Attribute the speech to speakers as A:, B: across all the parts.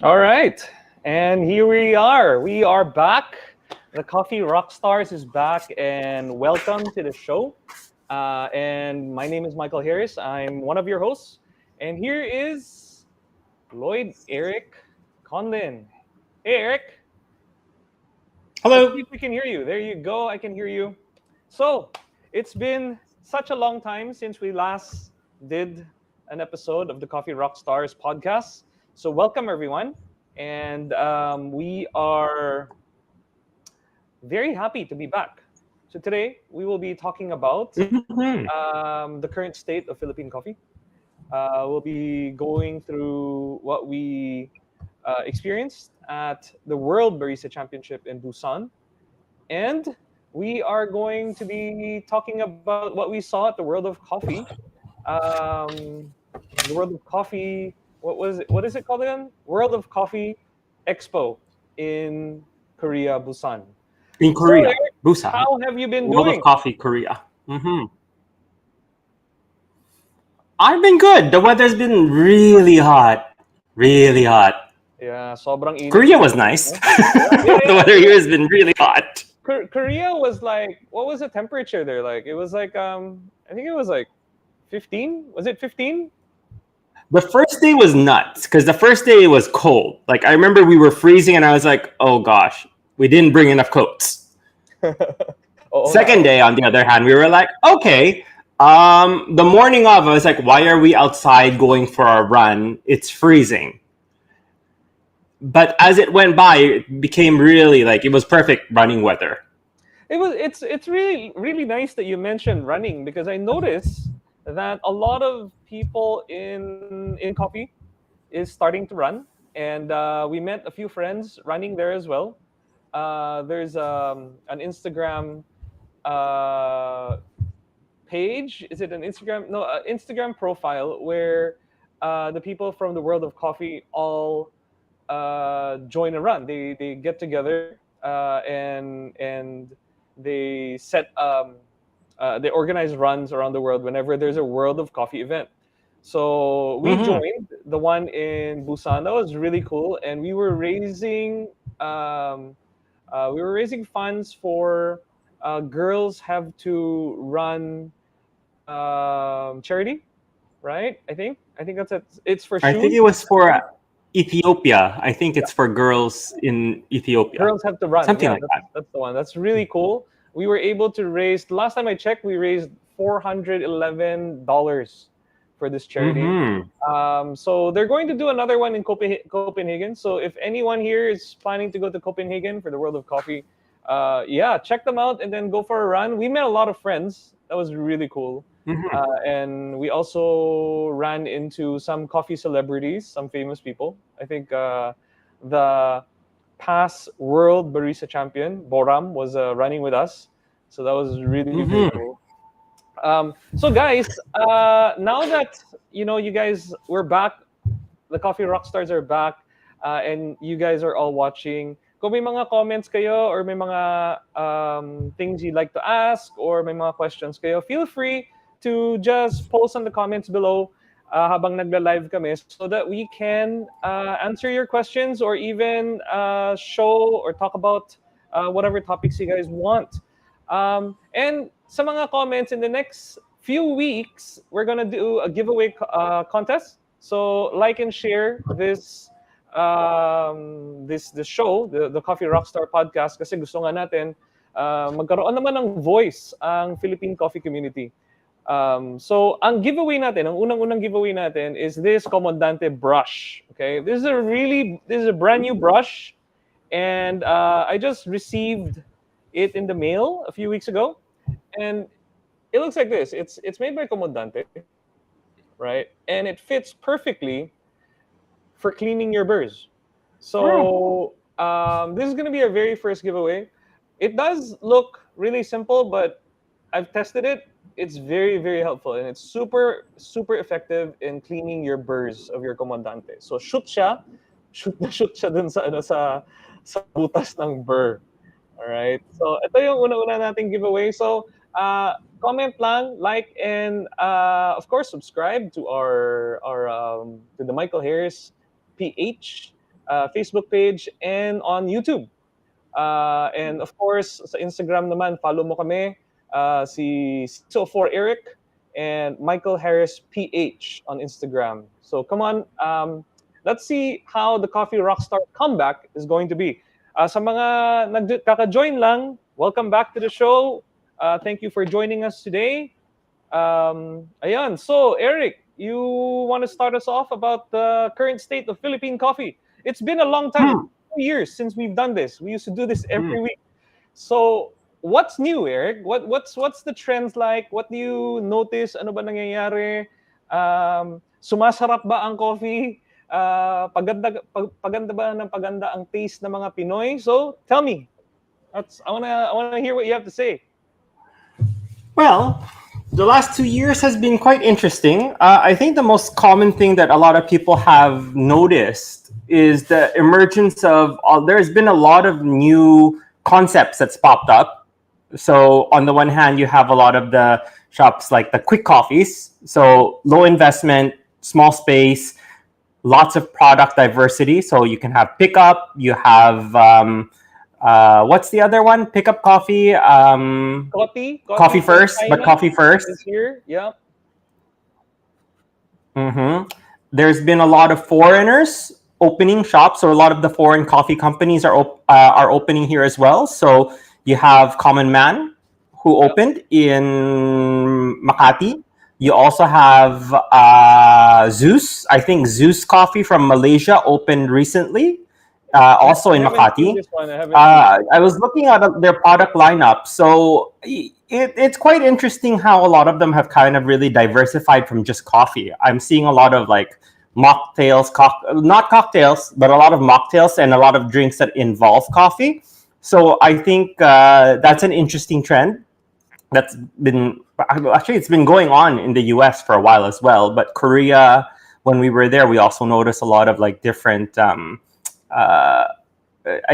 A: All right. And here we are. We are back. The Coffee Rockstars is back, and welcome to the show. And my name is Michael Harris. I'm one of your hosts. And here is Lloyd Eric Conlin. Hey, Eric. Let's see
B: Hello.
A: if we can hear you. There you go. I can hear you. So, it's been such a long time since we last did an episode of the Coffee Rockstars podcast. So, welcome everyone. And we are very happy to be back. So, today we will be talking about
B: Mhm.
A: the current state of Philippine coffee. We'll be going through what we experienced at the World Barista Championship in Busan. And we are going to be talking about what we saw at the World of Coffee. The World of Coffee, what was it? What is it called again? World of Coffee Expo in Korea, Busan.
B: In
A: So,
B: Korea,
A: Eric,
B: Busan,
A: how have you been
B: World of
A: doing?
B: Coffee, Korea. I've been good. The weather's been really hot. Really hot.
A: Yeah, sobrang init
B: Korea
A: ngayon,
B: was nice.
A: no? Yeah,
B: The
A: yeah,
B: weather
A: yeah.
B: here has been really hot.
A: Korea was like, what was the temperature there like? It was like, I think it was like 15. Was it 15?
B: The first day was nuts because the first day was cold. Like I remember we were freezing and I was like, oh gosh, we didn't bring enough coats.
A: Oo nga,
B: Second
A: oo
B: day,
A: nga.
B: on the other hand, we were like, okay. The morning of, I was like, why are we outside going for our run? It's freezing. But as it went by, it became really like it was perfect running weather.
A: It's really nice that you mentioned running because I noticed that a lot of people in coffee is starting to run, and we met a few friends running there as well. There's an Instagram uh, page. Is it an Instagram? No, Instagram profile where the people from the world of coffee all join a run. They get together and they organize runs around the world whenever there's a World of Coffee event. So we
B: Mm-hmm.
A: joined the one in Busan. That was really cool, and um, we were raising funds for girls have to run charity, right? I think that's it. It's for
B: I think
A: shoes.
B: it was for Ethiopia. I think it's for girls in Ethiopia.
A: Girls have to run.
B: Something
A: Yeah,
B: like that.
A: that's the one. That's really cool. We were able to raise. Last time I checked, we raised $411 for this charity.
B: Mm-hmm.
A: So they're going to do another one in Copenhagen. So if anyone here is planning to go to Copenhagen for the World of Coffee, yeah, check them out and then go for a run. We met a lot of friends. That was really cool.
B: Mm-hmm.
A: And we also ran into some coffee celebrities, some famous people. I think the past World Barista Champion, Boram, was running with us. So that was really, really
B: Mm-hmm.
A: cool. So guys, now that you guys we're back, the Coffee Rockstars are back, and you guys are all watching. Kung may mga comments kayo or may mga things you'd like to ask or may mga questions kayo, feel free to just post on the comments below habang nagla-live kami so that we can answer your questions or even show or talk about whatever topics you guys want. And sa mga comments in the next few weeks, we're gonna do a giveaway contest. So like and share this show, the Coffee Rockstar podcast kasi gusto nga natin magkaroon naman ng voice ang Philippine coffee community. So ang giveaway natin, ang unang-unang giveaway natin is this Comandante brush. Okay, this is a brand new brush, and I just received it in the mail a few weeks ago, and it looks like this. It's made by Comandante, right? And it fits perfectly for cleaning your burrs.
B: Oh.
A: So this is going to be our very first giveaway. It does look really simple, but I've tested it. It's very, very helpful, and it's super, super effective in cleaning your burrs of your Comandante. So shoot siya dun sa butas ng burr. All right. So ito yung una-una nating giveaway. So comment lang, like, and of course subscribe to our to the Michael Harris PH Facebook page, and on YouTube. And of course, sa Instagram naman, follow mo kami, si So4 Eric and Michael Harris PH on Instagram. So come on, let's see how the Coffee Rockstar comeback is going to be. Sa mga kaka-join lang, welcome back to the show. Thank you for joining us today. Ayan. So, Eric, you want to start us off about the current state of Philippine coffee? It's been a long time. It's
B: Hmm.
A: 2 years since we've done this. We used to do this
B: Hmm.
A: every week. So, what's new, Eric? What's the trends like? What do you notice? Ano ba nangyayari? Sumasarap ba ang coffee? Paganda ba ng paganda ang taste ng mga Pinoy? So, tell me. I wanna hear what you have to say.
B: Well, the last 2 years has been quite interesting. I think the most common thing that a lot of people have noticed is the emergence of, there's been a lot of new concepts that's popped up. So on the one hand, you have a lot of the shops like the quick coffees. So low investment, small space, lots of product diversity. So you can have pickup, you have, what's the other one? Pickup coffee. Coffee
A: From
B: first, but
A: China
B: coffee first.
A: is here. Yeah.
B: There's been a lot of foreigners opening shops, so a lot of the foreign coffee companies are opening here as well. So you have Common Man, who opened in Makati. You also have Zeus. I think Zeus Coffee from Malaysia opened recently, also in
A: I haven't seen
B: Makati.
A: this one. I haven't seen
B: I was looking at their product lineup. So it's quite interesting how a lot of them have kind of really diversified from just coffee. I'm seeing a lot of like mocktails, not cocktails, but a lot of mocktails and a lot of drinks that involve coffee. So I think that's an interesting trend that's been, actually, it's been going on in the US for a while as well. But Korea, when we were there, we also noticed a lot of like different I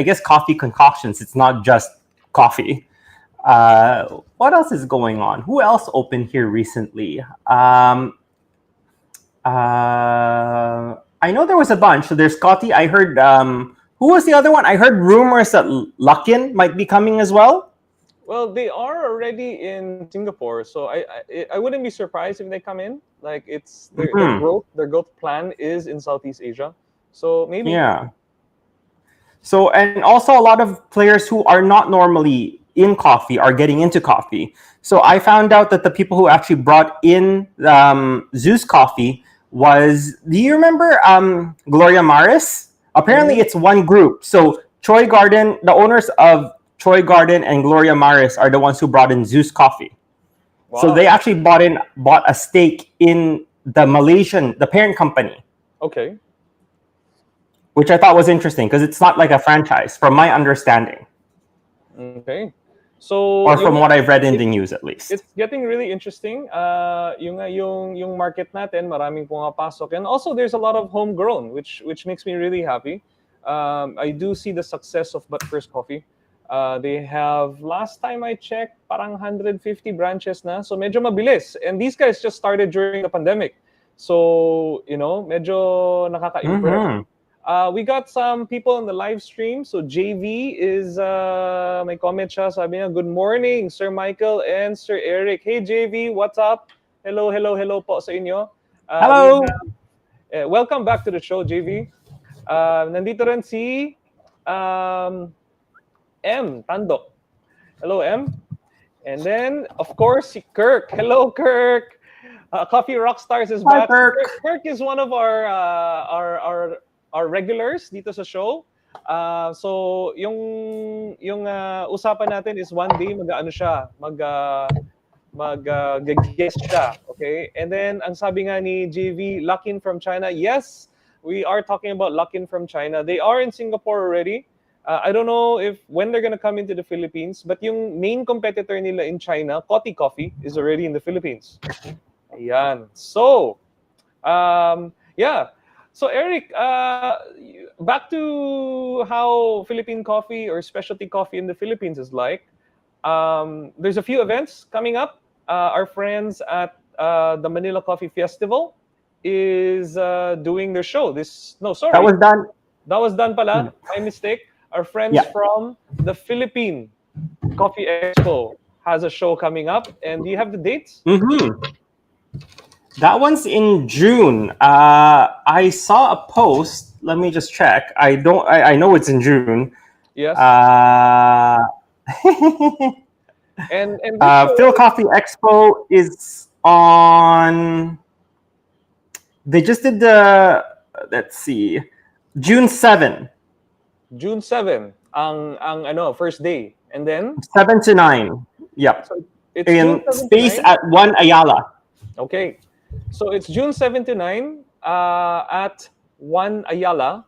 B: guess coffee concoctions. It's not just coffee. What else is going on? Who else opened here recently? I know there was a bunch. So there's Scotty. I heard. Who was the other one? I heard rumors that Luckin might be coming as well.
A: Well, they are already in Singapore, so I wouldn't be surprised if they come in. Like it's their growth plan is in Southeast Asia, so maybe.
B: Yeah. So, and also a lot of players who are not normally in coffee are getting into coffee. So I found out that the people who actually brought in Zeus Coffee was, do you remember Gloria Maris? Apparently it's one group. So Troy Garden, the owners of Troy Garden and Gloria Maris are the ones who brought in Zeus Coffee.
A: Wow.
B: So they actually bought a stake in the parent company.
A: Okay.
B: Which I thought was interesting because it's not like a franchise, from my understanding.
A: Okay. So
B: or from what I've read in the news, at least.
A: It's getting really interesting. Yung market natin, maraming pumapasok. And also, there's a lot of homegrown, which makes me really happy. I do see the success of But First Coffee. They have, last time I checked, parang 150 branches na. So medyo mabilis. And these guys just started during the pandemic. So, medyo nakaka-impress. We got some people on the live stream. So JV is, may comment siya. Sabi niya, good morning, Sir Michael and Sir Eric. Hey JV, what's up? Hello po sa inyo.
B: Hello.
A: Welcome back to the show, JV. Nandito rin si M. Tandok. Hello, M. And then, of course, si Kirk. Hello, Kirk. Coffee Rockstars is back. Kirk is one of our regulars dito sa show. So yung usapan natin is one day mag-guest siya, okay? And then ang sabi nga ni JV, Luckin from China. Yes, we are talking about Luckin from China. They are in Singapore already. I don't know when they're gonna come into the Philippines, but yung main competitor nila in China, Coty Coffee, is already in the Philippines. Ayan. So, yeah. So Eric, back to how Philippine coffee or specialty coffee in the Philippines is like. There's a few events coming up. Our friends at the Manila Coffee Festival is doing their show.
B: That was done.
A: That was done pala. My mistake. Our friends
B: Yeah.
A: from the Philippine Coffee Expo has a show coming up. And do you have the dates?
B: That one's in June. I saw a post. Let me just check. I know it's in June.
A: Yes. And this
B: Phil
A: show,
B: Coffee Expo is on. They just did the. Let's see, June 7,
A: June 7, ang ano, first day. And then
B: 7 to 9. Yep.
A: so it's June
B: In
A: 7 to
B: space
A: 9.
B: at 1 Ayala.
A: Okay. So it's June 7 to 9 at 1 Ayala.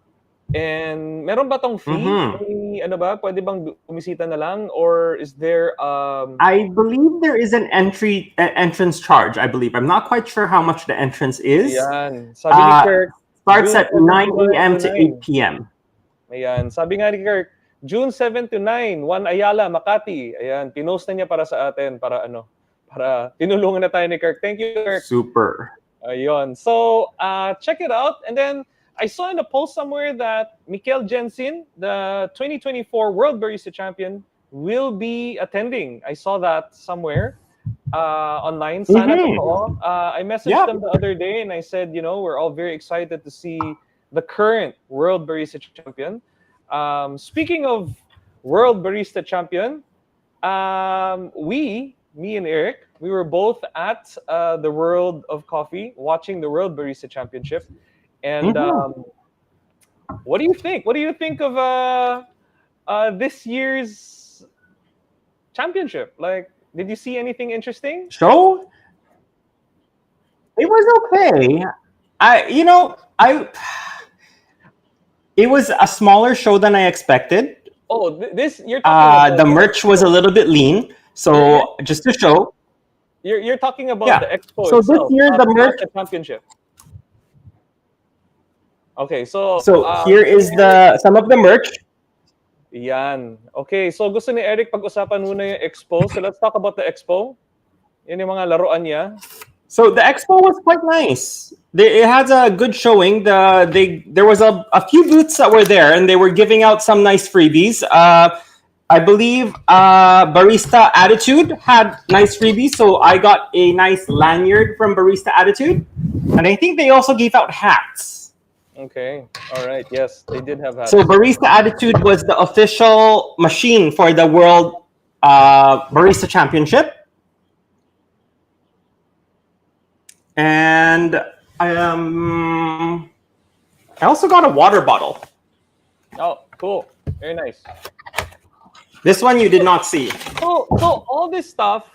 A: And meron ba tong fee? May, ano ba? Pwede bang bumisita na lang? Or is there
B: I believe there is an entrance charge. I believe. I'm not quite sure how much the entrance is.
A: Ayan. Sabi ni Kirk,
B: Starts
A: June
B: at 9 a.m. to
A: 9.
B: 8 p.m.
A: Ayan. Sabi nga ni Kirk, June 7 to 9, 1 Ayala, Makati. Ayan. Pinost na niya para sa atin. Para ano? Para tinulungan na tayo ni Kirk. Thank you, Kirk.
B: Super.
A: Ayun. So, check it out. And then, I saw in a post somewhere that Mikkel Jensen, the 2024 World Barista Champion, will be attending. I saw that somewhere online. Sana totoo. I messaged them the other day and I said, you know, we're all very excited to see the current World Barista Champion. Speaking of World Barista Champion, me and Eric, we were both at the World of Coffee watching the World Barista Championship. And what do you think? What do you think of this year's championship? Like, did you see anything interesting?
B: Show? It was okay. It was a smaller show than I expected.
A: Oh, this you're talking about
B: the merch was a little bit lean. So just to show.
A: You're talking about the expo
B: so
A: itself.
B: This year the merch
A: the championship. Okay,
B: so here is some of the merch.
A: Yan. Okay, so gusto ni Eric pag-usapan muna yung expo. So let's talk about the expo. Yan yung mga laruan niya.
B: So the expo was quite nice. It had a good showing. There was a few booths that were there, and they were giving out some nice freebies. I believe Barista Attitude had nice freebies, so I got a nice lanyard from Barista Attitude, and I think they also gave out hats.
A: Okay. All right. Yes, they did have hats.
B: So Barista Attitude was the official machine for the World Barista Championship. And I also got a water bottle.
A: Oh, cool. Very nice.
B: This one you did not see.
A: So all this stuff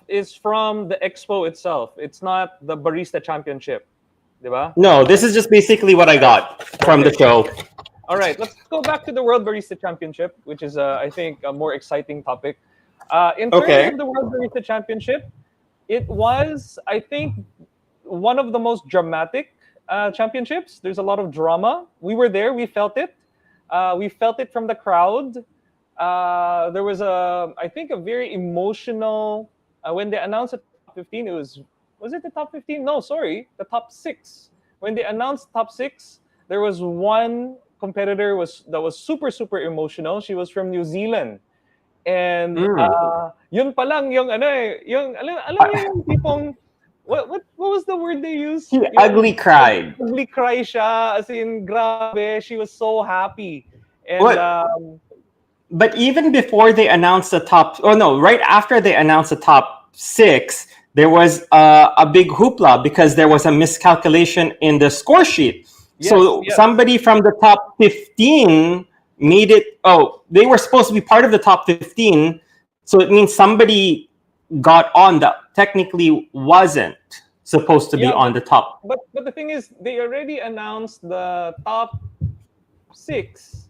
A: is from the expo itself. It's not the Barista Championship. Diba?
B: No, this is just basically what I got from the show.
A: All right, let's go back to the World Barista Championship, which is, I think, a more exciting topic. In terms of the World Barista Championship, it was, I think, one of the most dramatic championships. There's a lot of drama. We were there. We felt it. We felt it from the crowd. There was, I think, a very emotional, when they announced the top 15, was it the top 15? No, sorry, the top 6. When they announced top 6, there was one competitor that was super, super emotional. She was from New Zealand. And yun pa lang yung ano yung alam mo yung tipong what was the word they used?
B: She ugly cried.
A: Ugly cry siya, as in grabe, she was so happy. And
B: but even before they announced the top, right after they announced the top 6, there was a big hoopla because there was a miscalculation in the score sheet. Somebody from the top 15 made it. Oh, they were supposed to be part of the top 15, so it means somebody got on that technically wasn't supposed to be on the top.
A: But the thing is, they already announced the top 6.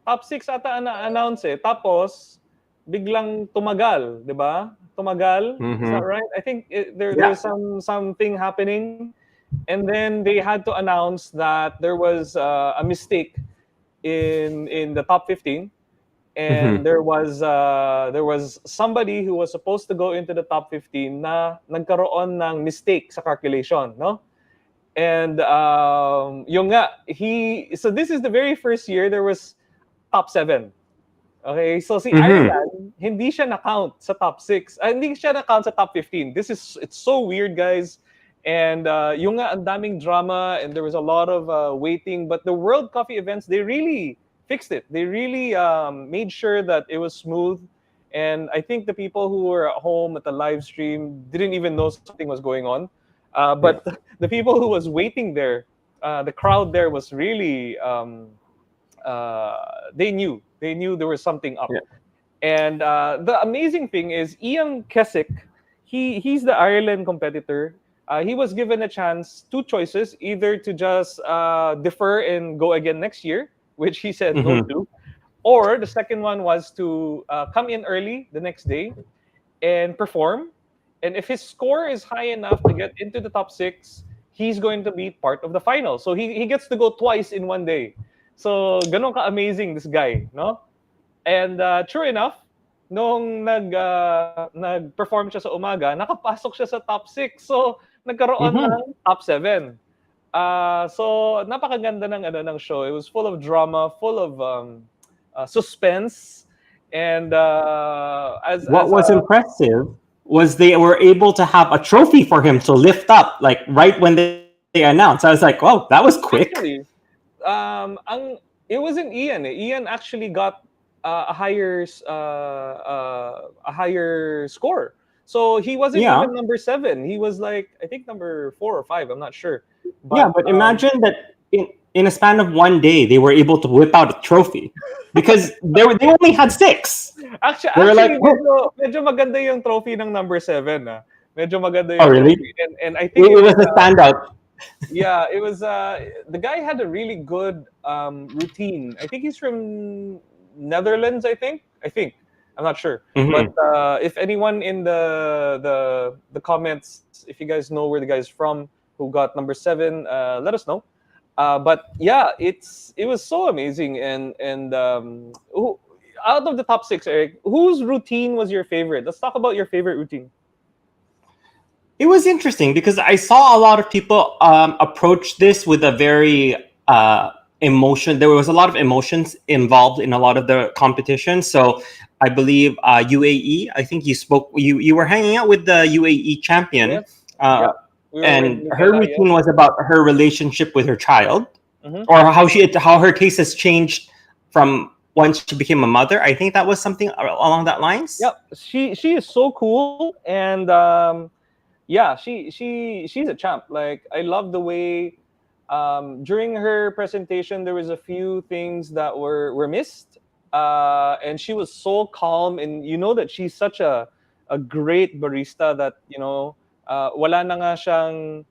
A: Top 6 ata na-announce eh. Tapos, biglang tumagal, di ba? Tumagal, is that right? I think there's something happening. And then they had to announce that there was a mistake in the top 15. And there was somebody who was supposed to go into the top 15 na nagkaroon ng mistake sa calculation, no? And yung nga, so this is the very first year there was top 7. Okay, so si Ireland, hindi siya na-count sa top 6. Hindi siya na-count sa top 15. It's so weird, guys. And yung nga, ang daming drama and there was a lot of waiting. But the World Coffee events, they really fixed it. They really made sure that it was smooth. And I think the people who were at home at the live stream didn't even know something was going on. But the people who was waiting there, the crowd there was really, they knew there was something up.
B: Yeah.
A: And the amazing thing is Ian Keswick, he's the Ireland competitor. He was given a chance, 2 choices, either to just defer and go again next year, which he said no to, or the second one was to come in early the next day and perform. And if his score is high enough to get into the top 6, he's going to be part of the final. So he gets to go twice in one day. So ganun ka-amazing this guy, no? And true enough, nung nag-perform siya sa umaga, nakapasok siya sa top 6. So nagkaroon ng top 7. So napakaganda ng show. It was full of drama, full of suspense, and
B: what was impressive was they were able to have a trophy for him to lift up, like right when they announced. I was like, "Oh, that was quick."
A: Actually, it wasn't Ian. Ian actually got a higher score. So he wasn't even number 7. He was like, I think number 4 or 5. I'm not sure.
B: But imagine that in a span of one day, they were able to whip out a trophy because they only had 6.
A: Actually, like, medyo maganda yung trophy ng number 7. Medyo maganda yung
B: really?
A: Trophy. And I think
B: it was a standout.
A: Yeah, it was. The guy had a really good routine. I think he's from Netherlands. I think. I'm not sure. But if anyone in the comments, if you guys know where the guy's from, who got number 7, let us know. But yeah, it was so amazing. And out of the top 6, Eric, whose routine was your favorite? Let's talk about your favorite routine.
B: It was interesting because I saw a lot of people approach this with a very emotion. There was a lot of emotions involved in a lot of the competition. So I believe UAE. I think you were hanging out with the UAE champion,
A: Yes.
B: And her routine was about her relationship with her child, or how her taste has changed from once she became a mother. I think that was something along that lines.
A: Yep, she is so cool, and yeah, she's a champ. Like, I love the way during her presentation there was a few things that were missed, and she was so calm, and you know that she's such a great barista that wala na nga siyang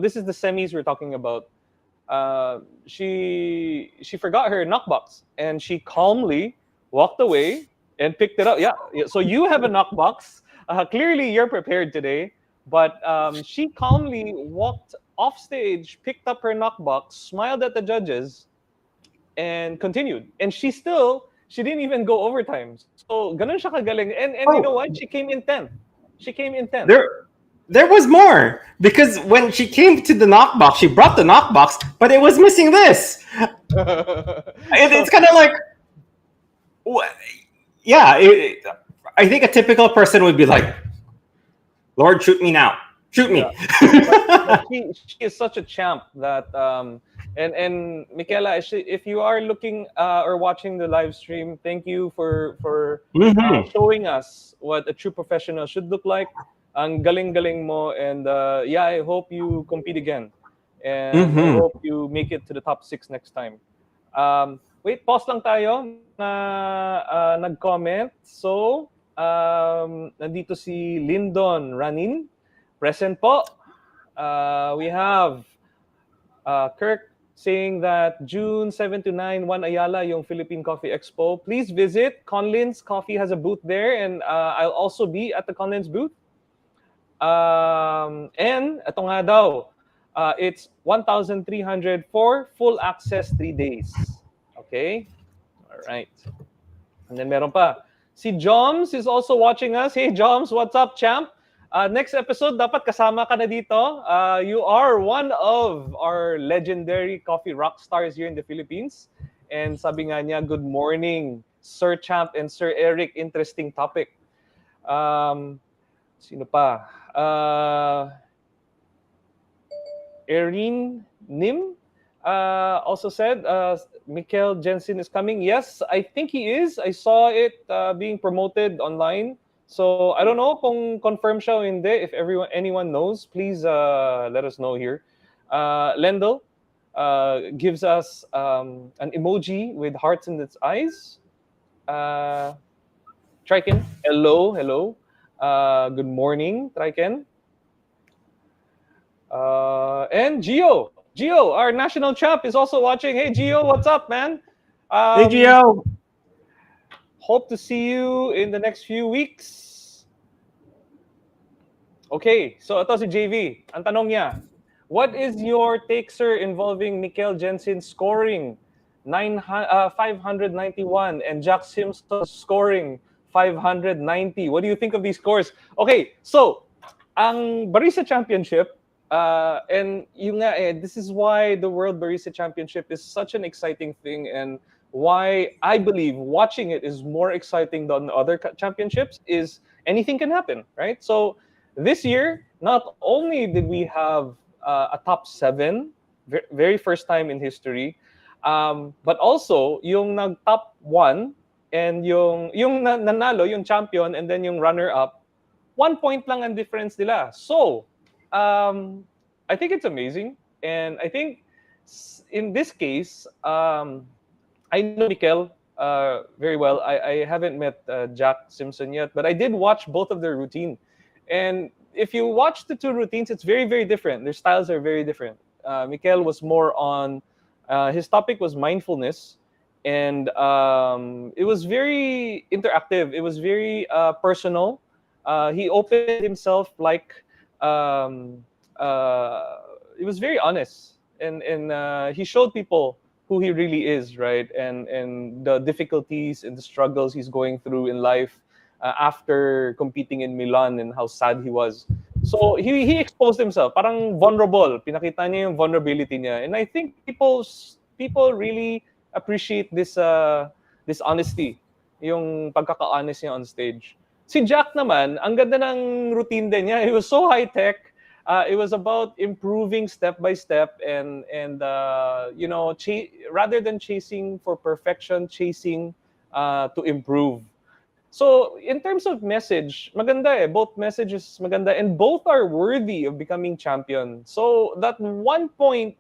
A: this is the semis we're talking about. She forgot her knockbox and she calmly walked away and picked it up. Yeah, so you have a knockbox. Clearly you're prepared today. But she calmly walked off stage, picked up her knockbox, smiled at the judges, and continued. And she didn't even go overtime. So ganun siya kagaling. And you know what? She came in 10th.
B: There was more, because when she came to the knockbox, she brought the knockbox, but it was missing this. It's kind of like, I think a typical person would be like, Lord, shoot me now. Shoot me.
A: But she is such a champ that and Michaela, if you are looking or watching the live stream, thank you for showing us what a true professional should look like. Ang galing-galing mo, and I hope you compete again. And I hope you make it to the top 6 next time. Wait, pause lang tayo na nag-comment. So, nandito si Lyndon Ranin. Present po. We have Kirk saying that June 7 to 9, 1 Ayala, yung Philippine Coffee Expo. Please visit. Conlin's Coffee has a booth there, and I'll also be at the Conlin's booth. And ito nga daw, it's 1,300 for full access 3 days. Okay? All right. And then meron pa. Si Joms is also watching us. Hey, Joms, what's up, champ? Next episode, dapat kasama ka na dito. You are one of our legendary coffee rock stars here in the Philippines. And sabi nga niya, good morning, Sir Champ and Sir Eric. Interesting topic. Sino pa? Erin Nim also said, Mikkel Jensen is coming. Yes, I think he is. I saw it being promoted online. So I don't know kung confirm siya o hindi. If anyone knows, please let us know here. Lendl gives us an emoji with hearts in its eyes. Triken, hello. Good morning, Triken. And Gio, our national champ, is also watching. Hey, Gio, what's up, man?
B: Hey, Gio.
A: Hope to see you in the next few weeks. Okay, so ito si JV. Ang tanong niya, what is your take, sir, involving Mikkel Jensen scoring 591 and Jack Simpson scoring 590? What do you think of these scores? Okay, so ang Barista Championship, and yung nga this is why the World Barista Championship is such an exciting thing, and why I believe watching it is more exciting than other championships is anything can happen, right? So this year, not only did we have a top 7, very first time in history, but also yung nag-top 1 and yung nanalo, yung champion, and then yung runner-up, 1 point lang ang difference nila. So, I think it's amazing. And I think in this case, I know Mikkel very well. I haven't met Jack Simpson yet, but I did watch both of their routine. And if you watch the two routines, it's very, very different. Their styles are very different. Mikkel was more on, his topic was mindfulness. And it was very interactive. It was very personal. He opened himself like, it was very honest. And he showed people who he really is, right? And the difficulties and the struggles he's going through in life after competing in Milan, and how sad he was. So he exposed himself, parang vulnerable. Pinakita niya yung vulnerability niya. And I think people really appreciate this honesty, yung pagkaka-honest niya on stage. Si Jack naman, ang ganda ng routine din niya. It was so high-tech. It was about improving step by step, and rather than chasing for perfection, chasing to improve. So in terms of message, maganda eh. Both messages maganda, and both are worthy of becoming champion. So that 1 point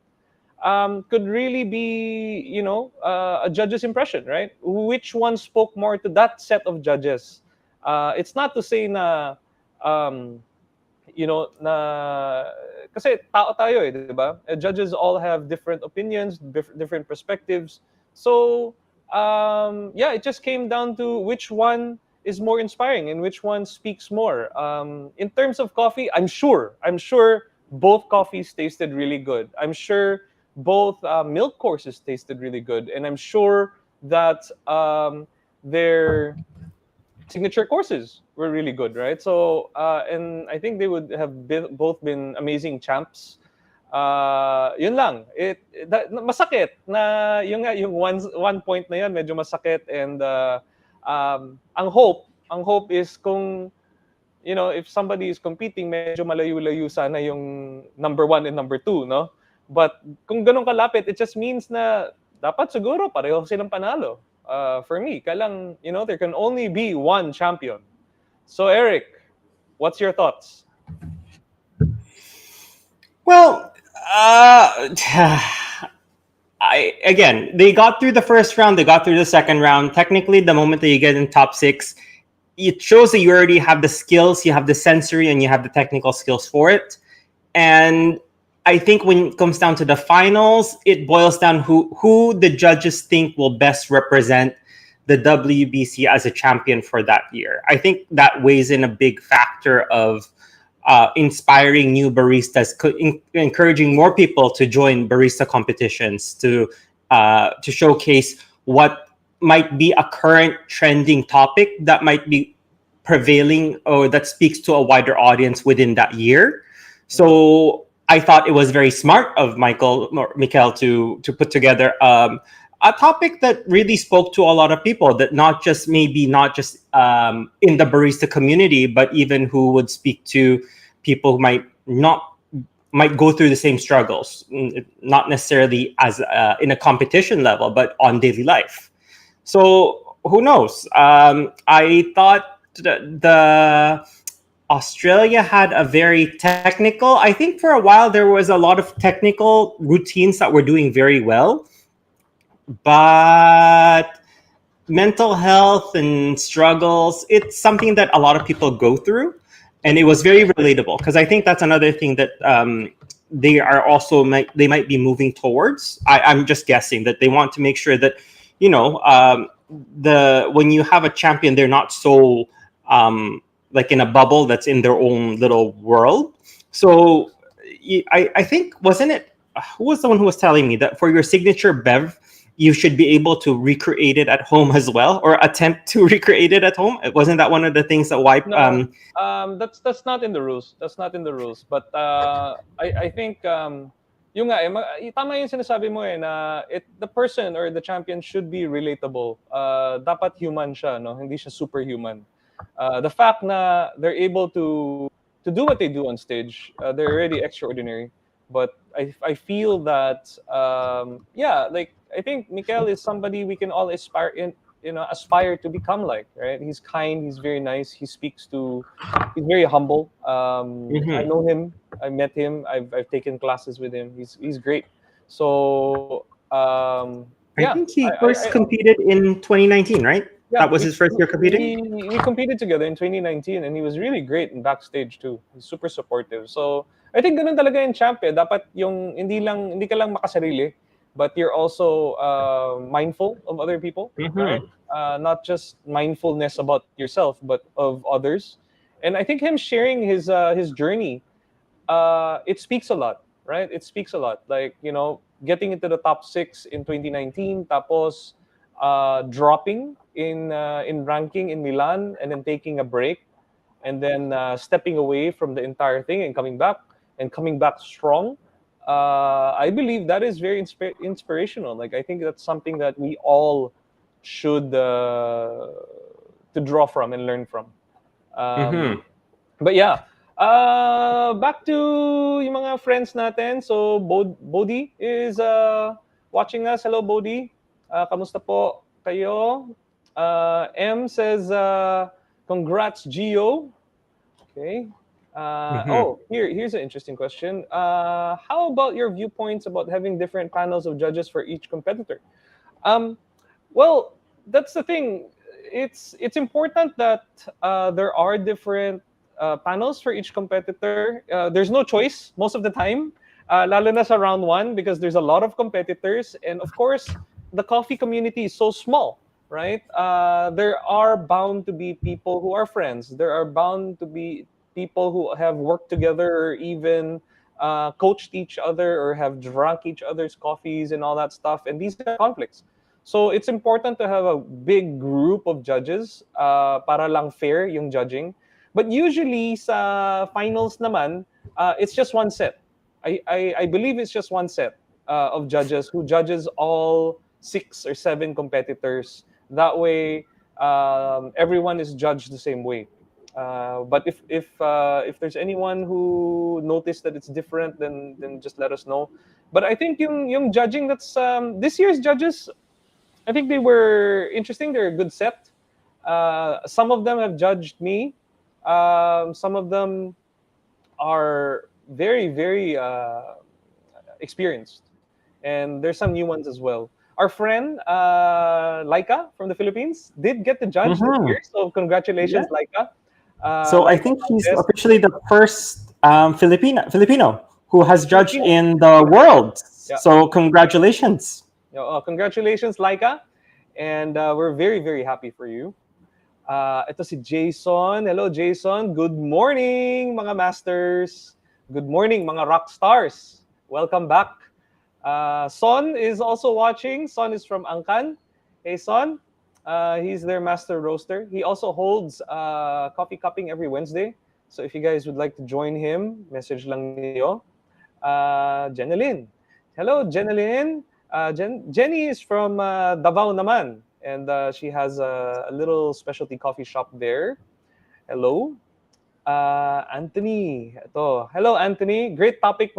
A: could really be, a judge's impression, right? Which one spoke more to that set of judges? It's not to say na kasi tao tayo eh, di ba? Judges all have different opinions, different perspectives. So, it just came down to which one is more inspiring and which one speaks more. In terms of coffee, I'm sure both coffees tasted really good. I'm sure both milk courses tasted really good. And I'm sure that their signature courses were really good, right? So, and I think they would have both been amazing champs. Yun lang. Masakit na yung 1 point na yan, medyo masakit. And ang hope is kung, if somebody is competing, medyo malayo-layo sana yung number 1 and number 2, no? But kung ganun kalapit, it just means na dapat siguro pareho silang panalo. For me, kailang, there can only be one champion. So, Eric, what's your thoughts?
B: Well, they got through the first round, they got through the second round. Technically, the moment that you get in top 6, it shows that you already have the skills, you have the sensory, and you have the technical skills for it. And I think when it comes down to the finals, it boils down who the judges think will best represent the WBC as a champion for that year. I think that weighs in a big factor of inspiring new baristas, encouraging more people to join barista competitions, to showcase what might be a current trending topic that might be prevailing or that speaks to a wider audience within that year. So I thought it was very smart of Michael to put together a topic that really spoke to a lot of people, that not just in the barista community, but even who would speak to people who might go through the same struggles, not necessarily as in a competition level, but on daily life. So who knows? I thought the Australia had a very technical. I think for a while there was a lot of technical routines that were doing very well, but mental health and struggles, it's something that a lot of people go through, and it was very relatable, because I think that's another thing that they might be moving towards. I'm just guessing that they want to make sure that, you know, the when you have a champion, they're not so like in a bubble that's in their own little world. So I think, wasn't it, who was the one who was telling me that for your signature bev, you should be able to recreate it at home as well, or attempt to recreate it at home? Wasn't that one of the things that
A: No, that's not in the rules. That's not in the rules. But I think yung nga, tama yung sinasabi mo na the person or the champion should be relatable. Dapat human siya, no? Hindi siya superhuman. The fact na they're able to do what they do on stage, they're already extraordinary. But I feel that like I think Mikel is somebody we can all aspire to become like, right? He's kind, he's very nice, he's very humble. I know him, I met him, I've taken classes with him. He's great. So
B: I think he first competed in 2019, right?
A: Yeah,
B: that was his first year competing.
A: We competed together in 2019, and he was really great in backstage too. He's super supportive. So I think ganun talaga yung champion. Dapat yung hindi ka lang makasarili, but you're also mindful of other people, right? Not just mindfulness about yourself, but of others. And I think him sharing his journey, it speaks a lot, right? It speaks a lot. Like, getting into the top 6 in 2019, tapos dropping in ranking in Milan, and then taking a break, and then stepping away from the entire thing and coming back strong. I believe that is very inspirational. Like, I think that's something that we all should to draw from and learn from. But yeah, back to yung mga friends natin. So Bodhi is watching us. Hello, Bodhi. Kamusta po kayo? M says, congrats, Gio. Okay. Here's an interesting question. How about your viewpoints about having different panels of judges for each competitor? Well, that's the thing. It's important that there are different panels for each competitor. There's no choice most of the time, lalo na sa round 1, because there's a lot of competitors, and of course, the coffee community is so small, right? There are bound to be people who are friends. There are bound to be people who have worked together, or even coached each other, or have drunk each other's coffees and all that stuff. And these are conflicts. So it's important to have a big group of judges para lang fair yung judging. But usually sa finals naman, it's just one set. I believe it's just one set of judges who judges all 6 or 7 competitors. That way, everyone is judged the same way. But if there's anyone who noticed that it's different, then just let us know. But I think yung judging that's this year's judges, I think they were interesting. They're a good set. Some of them have judged me. Some of them are very, very experienced, and there's some new ones as well. Our friend Laika from the Philippines did get the judge this year, so congratulations, Laika.
B: So I think he's officially the first Filipino who has judged in the world. Yeah. So congratulations.
A: Congratulations, Laika. And we're very, very happy for you. Ito si Jason. Hello, Jason. Good morning, mga masters. Good morning, mga rock stars. Welcome back. Son is also watching. Son is from Angkan. Hey, Son. He's their master roaster. He also holds coffee cupping every Wednesday. So if you guys would like to join him, message lang niyo. Jenilyn. Hello, Jenilyn. Jenny is from Davao naman. And she has a little specialty coffee shop there. Hello. Anthony. Ito. Hello, Anthony. Great topic,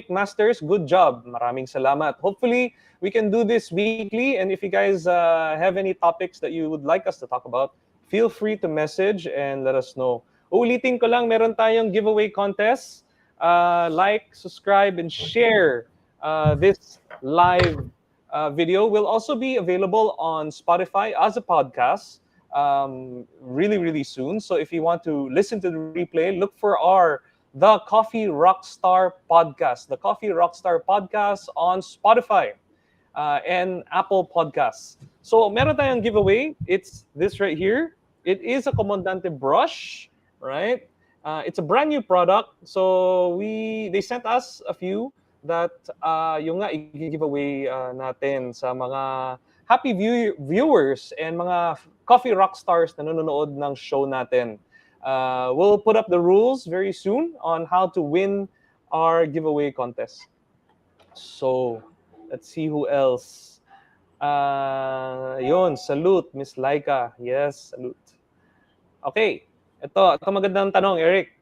A: masters. Good job. Maraming salamat. Hopefully, we can do this weekly. And if you guys have any topics that you would like us to talk about, feel free to message and let us know. Uulitin ko lang, meron tayong giveaway contest. Like, subscribe, and share this live video. Will also be available on Spotify as a podcast really, really soon. So if you want to listen to the replay, look for the Coffee Rockstar podcast, the Coffee Rockstar podcast on Spotify and Apple Podcasts. So meron tayong giveaway. It's this right here. It is a Comandante brush, right? It's a brand new product. So they sent us a few that yung nga i-giveaway natin sa mga happy viewers and mga Coffee Rockstars na nanonood ng show natin. We'll put up the rules very soon on how to win our giveaway contest. So, let's see who else. Yun, salute, Miss Laika. Yes, salute. Okay, ito magandang tanong, Eric.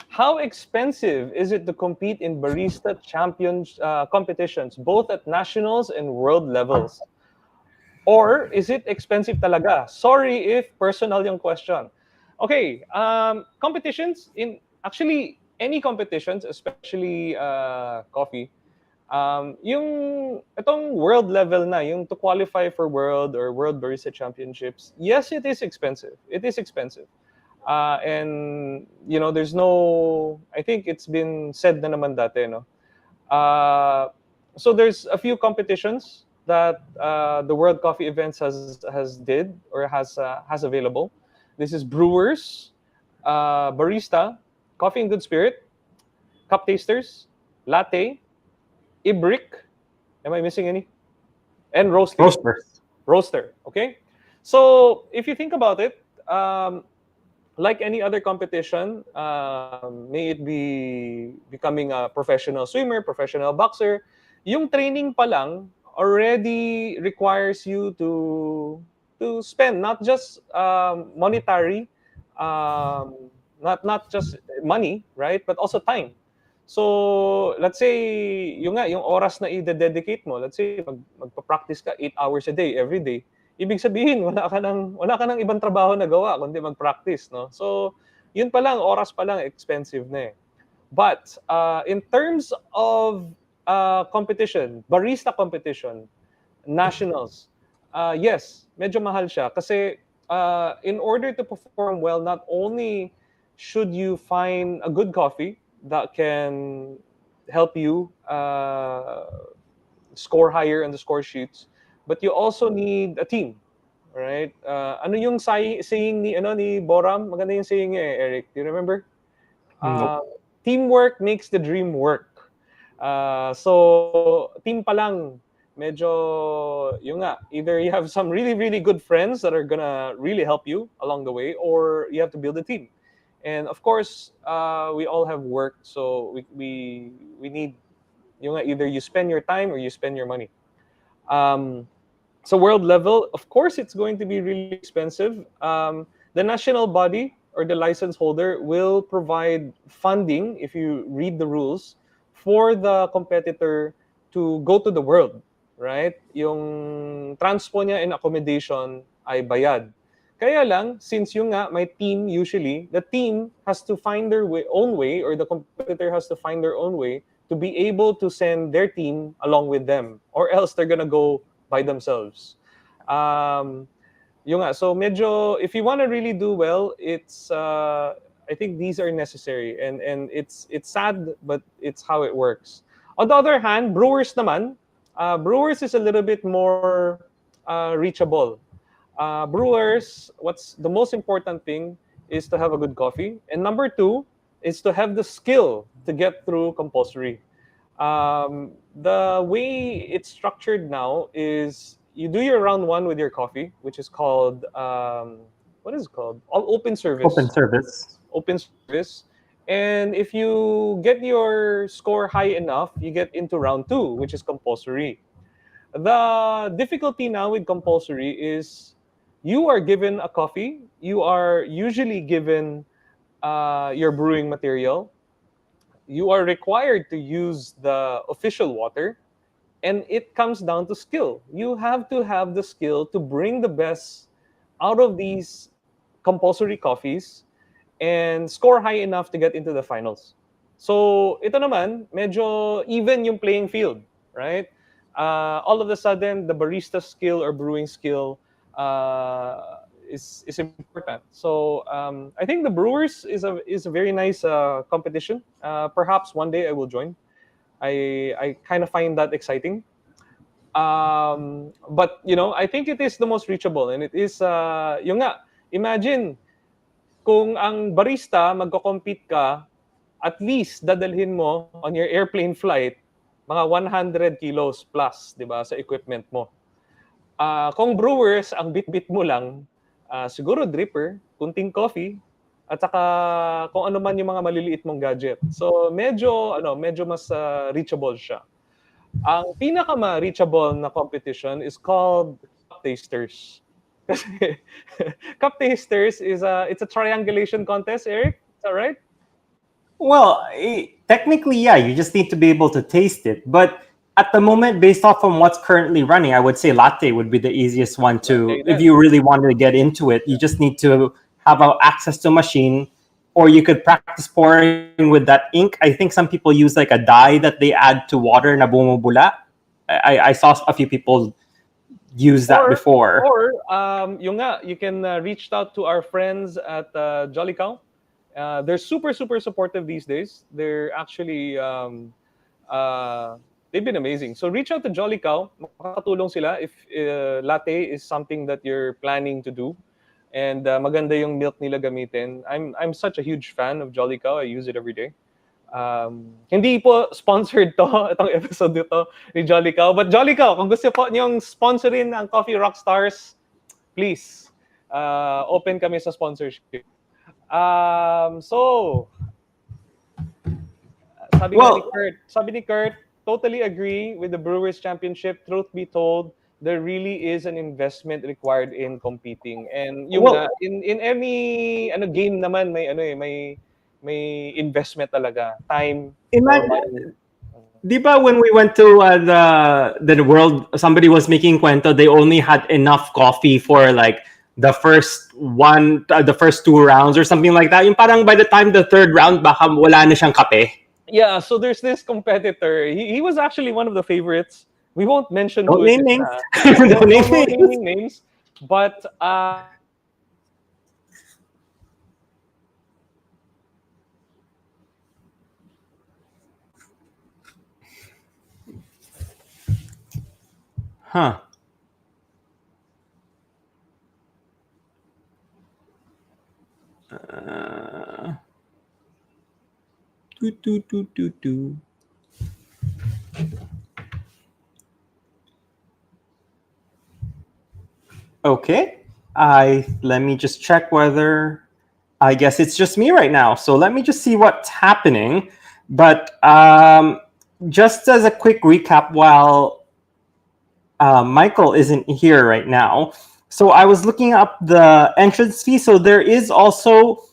A: How expensive is it to compete in barista competitions, both at nationals and world levels? Or is it expensive talaga? Sorry if personal yung question. Okay, competitions, actually any competitions, especially coffee, itong world level na, yung to qualify for World or World Barista Championships, yes, it is expensive. It is expensive. And, there's no, I think it's been said na naman dati, no? So there's a few competitions that the World Coffee Events has available. This is Brewers, Barista, Coffee in Good Spirit, Cup Tasters, Latte, Ibrick. Am I missing any? And Roaster. Okay. So if you think about it, like any other competition, may it be becoming a professional swimmer, professional boxer, yung training pa lang already requires you to spend not just monetary, not just money, right, but also time. So let's say yung oras na i-dedicate mo, let's say magpa-practice ka 8 hours a day every day. Ibig sabihin wala ka nang ibang trabaho na gawa kundi mag-practice, no? So yun pa lang, oras pa lang expensive na eh. But in terms of competition, barista competition, nationals, yes, medyo mahal siya kasi in order to perform well, not only should you find a good coffee that can help you score higher on the score sheets, but you also need a team, right? Ano yung saying ni Boram? Maganda yung saying niya eh, Eric. Do you remember? Teamwork makes the dream work. So team pa lang, medyo yung nga, either you have some really, really good friends that are gonna really help you along the way, or you have to build a team. And of course, we all have work, so we need yung nga, either you spend your time or you spend your money. So world level, of course, it's going to be really expensive. The national body or the license holder will provide funding, if you read the rules, for the competitor to go to the world, right? Yung transpo niya and accommodation ay bayad. Kaya lang, since yung nga, may team usually, the team has to find their own way, or the competitor has to find their own way to be able to send their team along with them, or else they're gonna go by themselves. Yung nga, so medyo, if you want to really do well, it's I think these are necessary, and it's sad, but it's how it works. On the other hand, brewers naman, brewers is a little bit more reachable. Brewers, what's the most important thing is to have a good coffee, and number two is to have the skill to get through compulsory. The way it's structured now is you do your round one with your coffee, which is called what is it called? All open
B: Open
A: service.
B: service.
A: Open service. And if you get your score high enough, you get into round two, which is compulsory. The difficulty now with compulsory is you are given a coffee. You are usually given your brewing material. You are required to use the official water, and it comes down to skill. You have to have the skill to bring the best out of these compulsory coffees and score high enough to get into the finals. So ito naman, medyo even yung playing field, right? All of a sudden, the barista skill or brewing skill is important. So I think the Brewers is a very nice competition. Perhaps one day I will join. I kind of find that exciting. But I think it is the most reachable, and it is yung nga, imagine kung ang barista magko-compete ka, at least dadalhin mo on your airplane flight mga 100 kilos plus, 'di ba, sa equipment mo. Kung brewers, ang bit-bit mo lang, siguro dripper, kunting coffee, at saka kung ano man yung mga maliliit mong gadget. So medyo mas reachable siya. Ang pinaka-reachable na competition is called Cup Tasters. Kasi Cup Tasters it's a triangulation contest, Eric. Is that right?
B: Well, technically, yeah, you just need to be able to taste it. But at the moment, based off from what's currently running, I would say latte would be the easiest one to,
A: Latte
B: if you really wanted to get into it. You just need to have access to a machine, or you could practice pouring with that ink. I think some people use like a dye that they add to water na bumubula. I saw a few people use that before.
A: Or yung nga, you can reach out to our friends at Jolly Cow. They're super supportive these days. They're actually they've been amazing. So reach out to Jolly Cow. Makakatulong sila if latte is something that you're planning to do. And maganda yung milk nila gamitin. I'm such a huge fan of Jolly Cow. I use it every day. Hindi po sponsored itong episode nito ni Jolly Cow. But Jolly Cow, kung gusto po niyong sponsorin ang Coffee Rockstars, please, open kami sa sponsorship. So, sabi ni Kurt, totally agree with the Brewers Championship. Truth be told, there really is an investment required in competing. And yung in any game naman may investment talaga, time.
B: Imagine, di ba when we went to the world, somebody was making kwento, they only had enough coffee for like the first two rounds or something like that. Yung parang by the time the third round, baka wala na siyang kape.
A: Yeah, so there's this competitor. He was actually one of the favorites. We won't mention
B: Don't
A: who
B: name
A: it is.
B: names.
A: Don't name names. But
B: Huh. Okay. Let me just check whether, I guess it's just me right now. So let me just see what's happening. But just as a quick recap, while Michael isn't here right now, so I was looking up the entrance fee. So there is also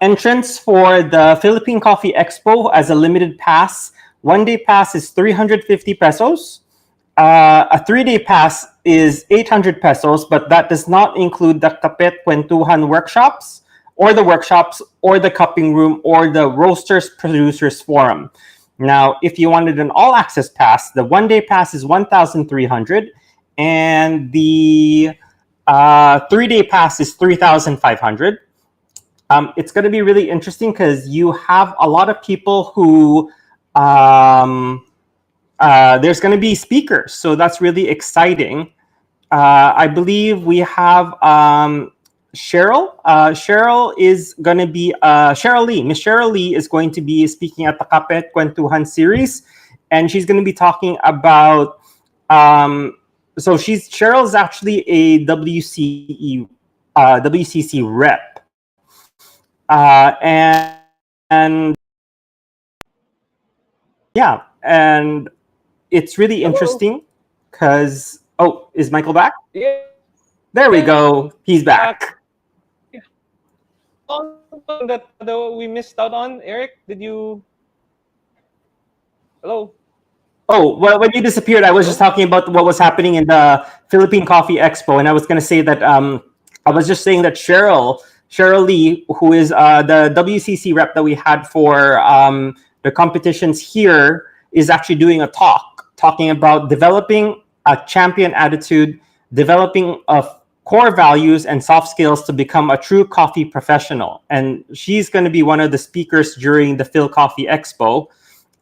B: entrance for the Philippine Coffee Expo as a limited pass. 1-day pass is 350 pesos. A 3-day pass is 800 pesos, but that does not include the Kapet Kwentuhan workshops, or the cupping room, or the Roasters Producers Forum. Now, if you wanted an all-access pass, the 1-day pass is 1,300, and the 3-day pass is 3,500. It's going to be really interesting because you have a lot of people who there's going to be speakers, so that's really exciting. I believe we have Cheryl. Cheryl is going to be Cheryl Lee. Miss Cheryl Lee is going to be speaking at the Kapet Kwentuhan series, and she's going to be talking about so Cheryl's actually a WCC rep, and yeah, and it's really
A: Hello.
B: interesting because is Michael back?
A: Yeah,
B: There we
A: back.
B: go. He's back.
A: On that we missed out on, Eric? Did you? Hello.
B: Oh, well, when you disappeared, I was just
A: Hello.
B: talking about what was happening in the Philippine Coffee Expo, and I was going to say that I was just saying that Cheryl Lee, who is the WCC rep that we had for the competitions here, is actually doing a talk talking about developing a champion attitude, developing of core values and soft skills to become a true coffee professional. And she's going to be one of the speakers during the Phil Coffee Expo,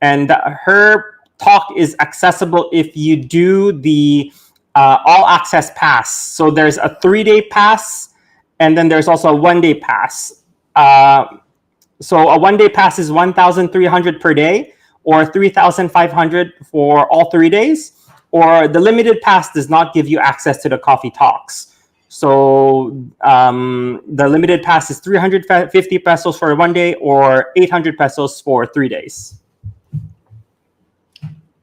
B: and her talk is accessible if you do the all access pass. So there's a 3-day pass, and then there's also a 1-day pass. So a 1-day pass is 1,300 per day, or 3,500 for all 3 days. Or the limited pass does not give you access to the coffee talks. So the limited pass is 350 pesos for 1 day, or 800 pesos for 3 days.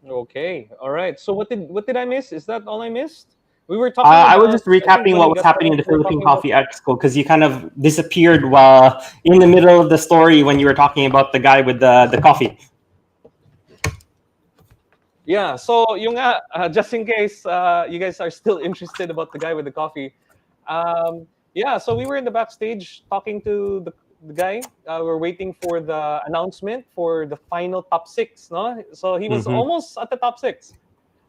A: Okay. All right. So what did I miss? Is that all I missed? We were talking
B: I was
A: about,
B: just
A: I think
B: recapping
A: when
B: what
A: you
B: was
A: got
B: happening in
A: started,
B: the
A: we were
B: Philippine
A: talking about.
B: Coffee Expo because you kind of disappeared while in the middle of the story when you were talking about the guy with the coffee.
A: Yeah. So yung nga, just in case you guys are still interested about the guy with the coffee. Yeah. So we were in the backstage talking to the guy. We're waiting for the announcement for the final top six. No. So he was
B: Mm-hmm.
A: almost at the top six.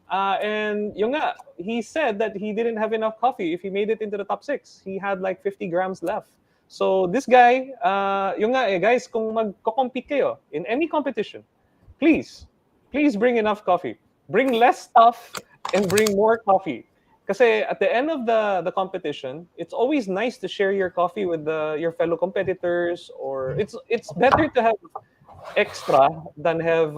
A: And yung nga, he said that he didn't have enough coffee if he made it into the top six. He had like 50 grams left. So this guy, yung nga guys, kung magko-compete kayo in any competition, please, please bring enough coffee. Bring less stuff and bring more coffee. Kasi at the end of the competition, it's always nice to share your coffee with your fellow competitors, or it's better to have extra than have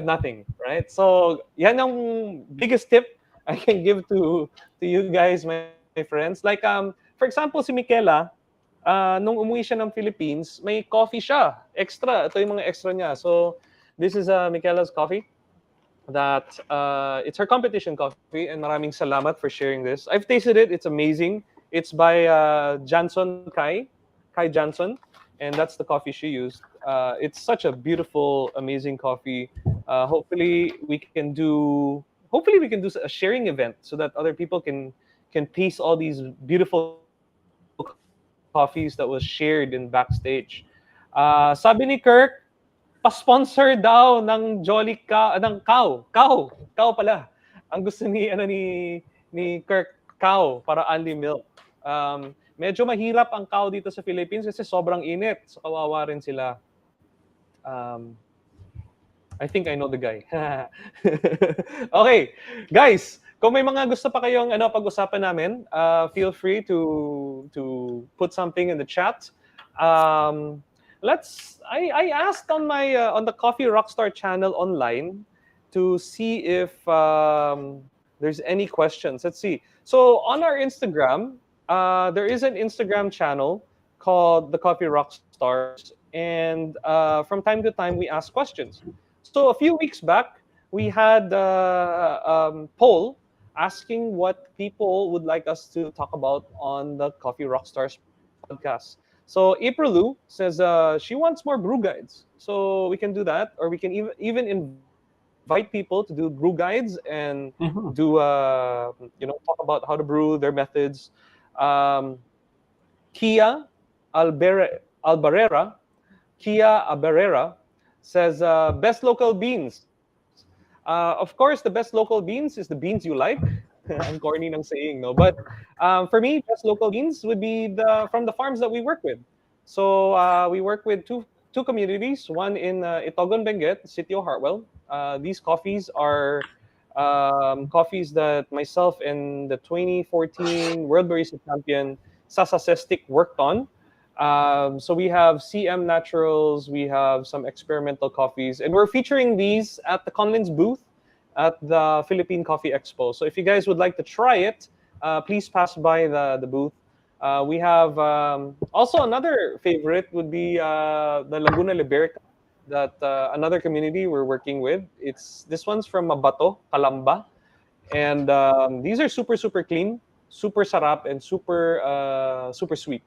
A: nothing, right? So, yan ang biggest tip I can give to you guys, my friends. Like for example, si Michaela, nung umuwi siya ng Philippines, may coffee siya, extra. Ito yung mga extra niya. So, this is Michaela's coffee. That it's her competition coffee, and maraming salamat for sharing this. I've tasted it; it's amazing. It's by Janson Kai Janson, and that's the coffee she used. It's such a beautiful, amazing coffee. Hopefully we can do a sharing event so that other people can taste all these beautiful coffees that was shared in backstage. Sabi ni Kirk, pa-sponsor daw ng Jolly ng Cow pala. Ang gusto ni Kirk, Cow para only milk. Medyo mahirap ang Cow dito sa Philippines kasi sobrang init. So kawawa rin sila. Um, I think I know the guy. Okay, guys, kung may mga gusto pa kayong pag-usapan namin, feel free to put something in the chat. I asked on my on the Coffee Rockstar channel online to see if there's any questions. Let's see. So on our Instagram, there is an Instagram channel called the Coffee Rockstars, and from time to time we ask questions. So a few weeks back, we had a poll asking what people would like us to talk about on the Coffee Rockstars podcast. So April Lou says she wants more brew guides. So we can do that, or we can even invite people to do brew guides and do
B: Mm-hmm.
A: talk about how to brew, their methods. Um, Kia Albarera, Kia Abarera says best local beans. Of course, the best local beans is the beans you like. Ang corny ng saying, no? But for me, best local beans would be from the farms that we work with. So we work with two communities, one in Itogon, Benguet, City of Hartwell. These coffees are coffees that myself and the 2014 World Barista Champion Sasa Sestic worked on. So we have CM Naturals, we have some experimental coffees, and we're featuring these at the Conlin's booth at the Philippine Coffee Expo. So if you guys would like to try it, please pass by the booth. We have also another favorite would be the Laguna Liberica, that another community we're working with. It's this one's from Mabato, Calamba, and these are super clean, super sarap, and super sweet.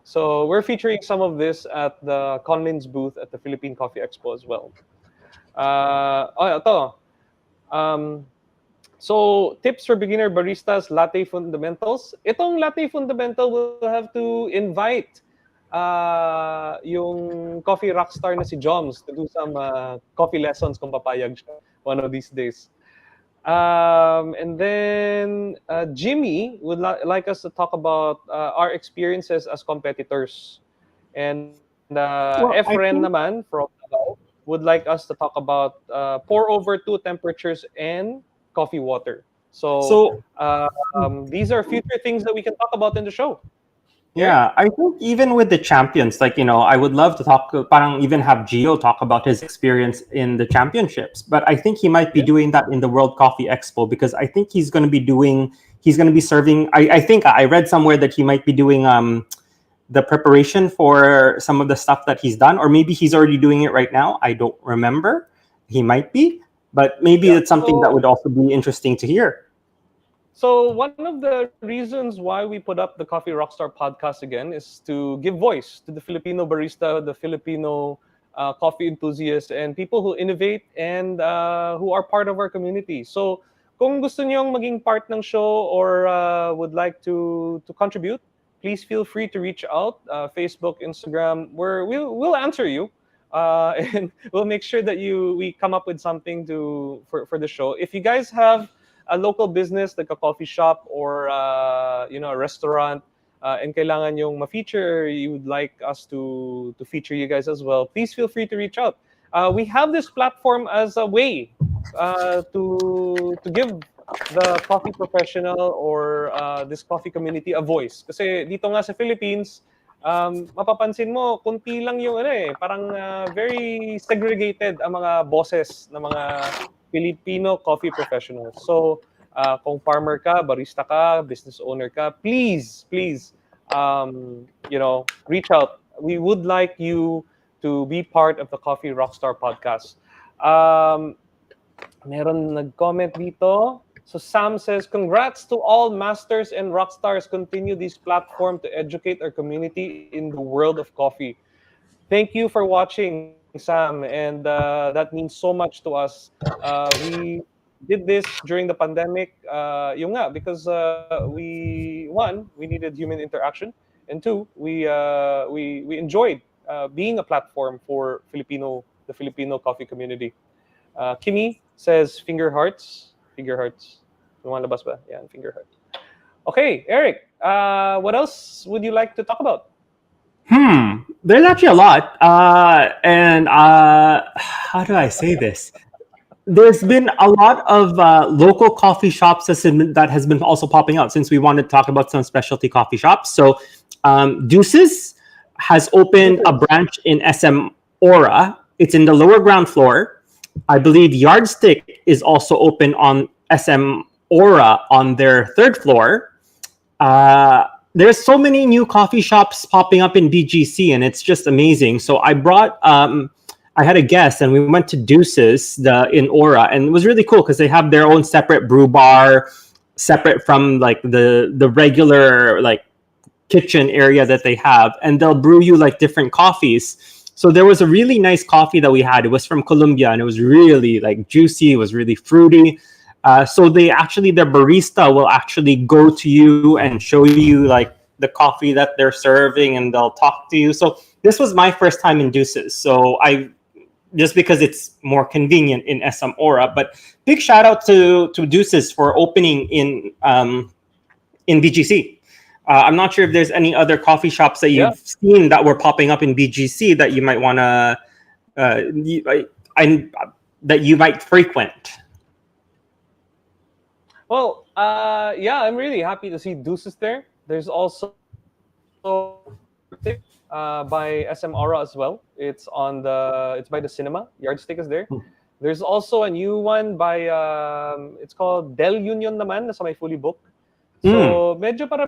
A: So we're featuring some of this at the Conlin's booth at the Philippine Coffee Expo as well. Ito. Um, so tips for beginner baristas, latte fundamentals. Itong latte fundamental will have to invite yung coffee rockstar na si Joms to do some coffee lessons kung papayag siya one of these days. And then Jimmy would like us to talk about our experiences as competitors. And
B: Well, I
A: Efren
B: think
A: naman from Davao would like us to talk about pour over two temperatures and coffee water. So
B: so.
A: these are future things that we can talk about in the show. Eric?
B: Yeah, I think even with the champions, like, I would love to talk, parang even have Gio talk about his experience in the championships. But I think he might be
A: Yeah.
B: doing that in the World Coffee Expo, because I think he's going to be serving. I think I read somewhere that he might be doing the preparation for some of the stuff that he's done, or maybe he's already doing it right now. I don't remember. He might be, but maybe
A: Yeah.
B: it's something that would also be interesting to hear.
A: So one of the reasons why we put up the Coffee Rockstar podcast again is to give voice to the Filipino barista, the Filipino coffee enthusiasts, and people who innovate and who are part of our community. So kung gusto niyong maging part ng show or would like to contribute, please feel free to reach out. Facebook, Instagram, where we'll answer you. And we'll make sure that we come up with something for the show. If you guys have a local business like a coffee shop or a restaurant, and kailangan yung ma-feature, you would like us to feature you guys as well, please feel free to reach out. We have this platform as a way to give the coffee professional or this coffee community a voice. Kasi dito nga sa Philippines, mapapansin mo, kunti lang yung parang very segregated ang mga bosses ng mga Filipino coffee professionals. So, kung farmer ka, barista ka, business owner ka, please, reach out. We would like you to be part of the Coffee Rockstar podcast. Meron nag-comment dito. So Sam says, congrats to all masters and rock stars. Continue this platform to educate our community in the world of coffee. Thank you for watching, Sam. And that means so much to us. We did this during the pandemic. Yung nga, because we needed human interaction. And two, we enjoyed being a platform for the Filipino coffee community. Kimmy says finger hearts. Finger hearts. Lumalabas ba? Yan, finger heart. Okay, Eric, what else would you like to talk about?
B: There's actually a lot. And how do I say this? There's been a lot of local coffee shops that has been also popping out, since we wanted to talk about some specialty coffee shops. So Deuces has opened a branch in SM Aura. It's in the lower ground floor. I believe Yardstick is also open on SM Aura on their third floor. There's so many new coffee shops popping up in BGC, and it's just amazing. So I had a guest, and we went to Deuces in Aura, and it was really cool because they have their own separate brew bar, separate from like the regular like kitchen area that they have, and they'll brew you like different coffees. So there was a really nice coffee that we had. It was from Colombia, and it was really like juicy. It was really fruity. So their barista will actually go to you and show you like the coffee that they're serving, and they'll talk to you. So this was my first time in Deuces. So just because it's more convenient in SM Aura, but big shout out to Deuces for opening in BGC. I'm not sure if there's any other coffee shops that you've seen that were popping up in BGC that you might want to that you might frequent.
A: Well, I'm really happy to see Deuces there. There's also by SM Aura as well. It's by the cinema. Yardstick is there. There's also a new one by it's called Del Union naman, nasa may fully book. So medyo para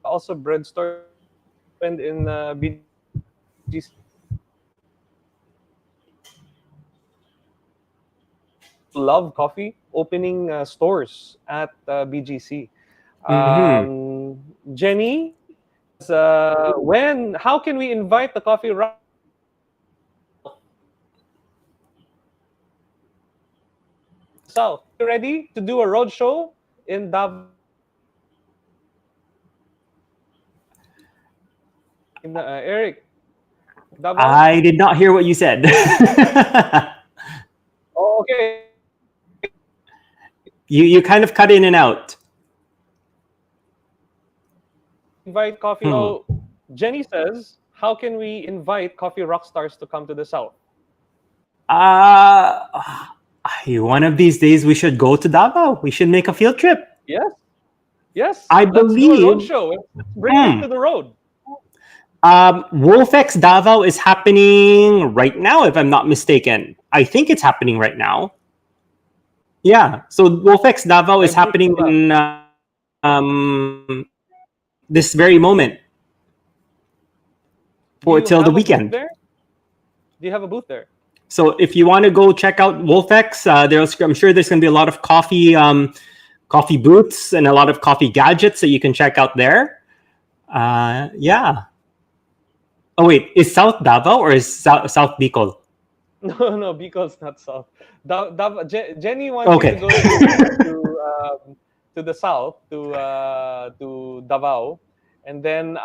A: also bread store and in BGC love coffee opening stores at BGC. Jenny, how can we invite the Coffee Rock? South? You ready to do a road show in Davao? Eric, Davao?
B: I did not hear what you said.
A: Oh, okay.
B: You kind of cut in and out.
A: Invite coffee. So Jenny says, how can we invite Coffee Rockstars to come to the South?
B: One of these days we should go to Davao. We should make a field trip.
A: Yes. Yes.
B: I
A: Let's do a
B: believe-
A: road show. Let's bring it to the road.
B: Wolfex Davao is happening right now, if I'm not mistaken. I think it's happening right now. Yeah. So Wolfex Davao is happening in this very moment. Till the weekend.
A: Do you have a booth there?
B: So if you want to go check out Wolfex, I'm sure there's going to be a lot of coffee booths and a lot of coffee gadgets that you can check out there. Yeah. Oh wait, is South Davao or is South Bicol?
A: No, Bicol's not South. Jenny wants you to go to the South, to Davao, and then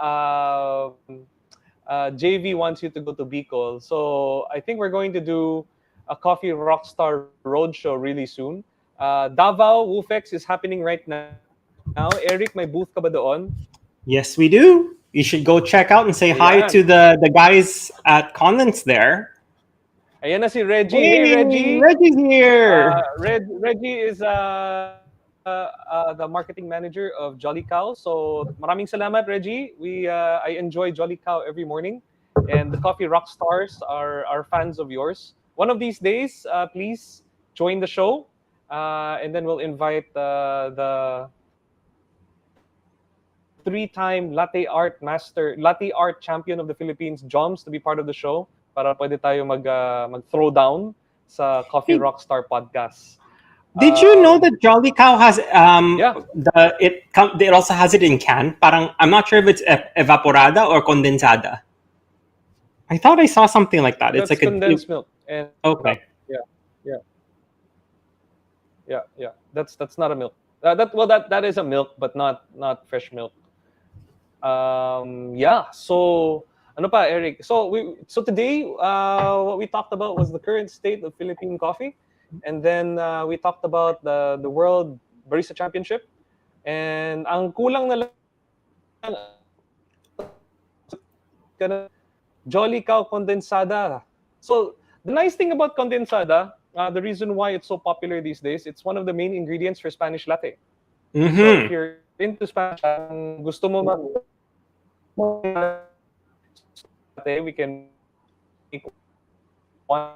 A: JV wants you to go to Bicol. So I think we're going to do a Coffee Rockstar Roadshow really soon. Davao Wolfex is happening right now. Eric, may booth ka ba doon?
B: Yes, we do. You should go check out and say hi to the guys at Conlins there.
A: Ayan na si Reggie. Hey, Reggie.
B: Reggie's here.
A: Reggie is the marketing manager of Jolly Cow. So maraming salamat, Reggie. I enjoy Jolly Cow every morning, and the Coffee Rockstars are fans of yours. One of these days, please join the show, and then we'll invite the three-time latte art champion of the Philippines, Joms, to be part of the show para pwede tayo mag throw down sa Coffee Rockstar podcast.
B: Did you know that Jolly Cow has it also has it in can? Parang I'm not sure if it's evaporada or condensada. I thought I saw something like that.
A: That's
B: it's like
A: condensed milk. And
B: okay.
A: Yeah. That's not a milk. That is a milk, but not fresh milk. So ano pa, Eric? So today what we talked about was the current state of Philippine coffee, and then we talked about the World Barista Championship, and ang kulang na lang Jolly Cow condensada. So the nice thing about condensada, the reason why it's so popular these days, it's one of the main ingredients for Spanish latte. So if you're into Spanish, gusto mo latte, we can make one.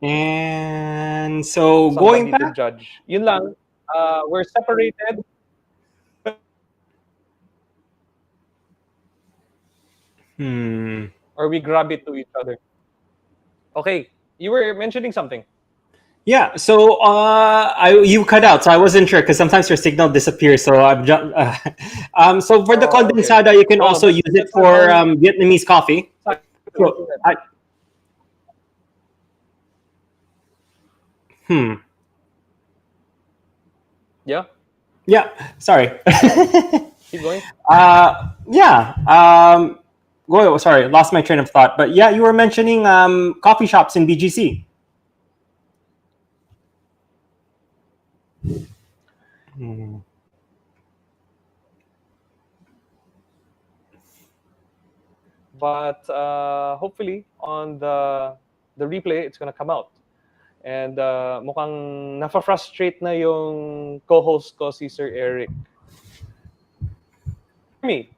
B: And so going back,
A: to judge. Yun lang. We're separated. Or we grab it to each other. Okay, you were mentioning something.
B: Yeah, so you cut out, so I wasn't sure because sometimes your signal disappears. So so for the condensada, you can also use it for Vietnamese coffee. So, Yeah. Sorry.
A: Keep going.
B: Sorry, lost my train of thought. But yeah, you were mentioning coffee shops in BGC.
A: But hopefully on the replay, it's gonna come out. And mukhang nafa-frustrate na yung co-host ko, si Sir Eric. me?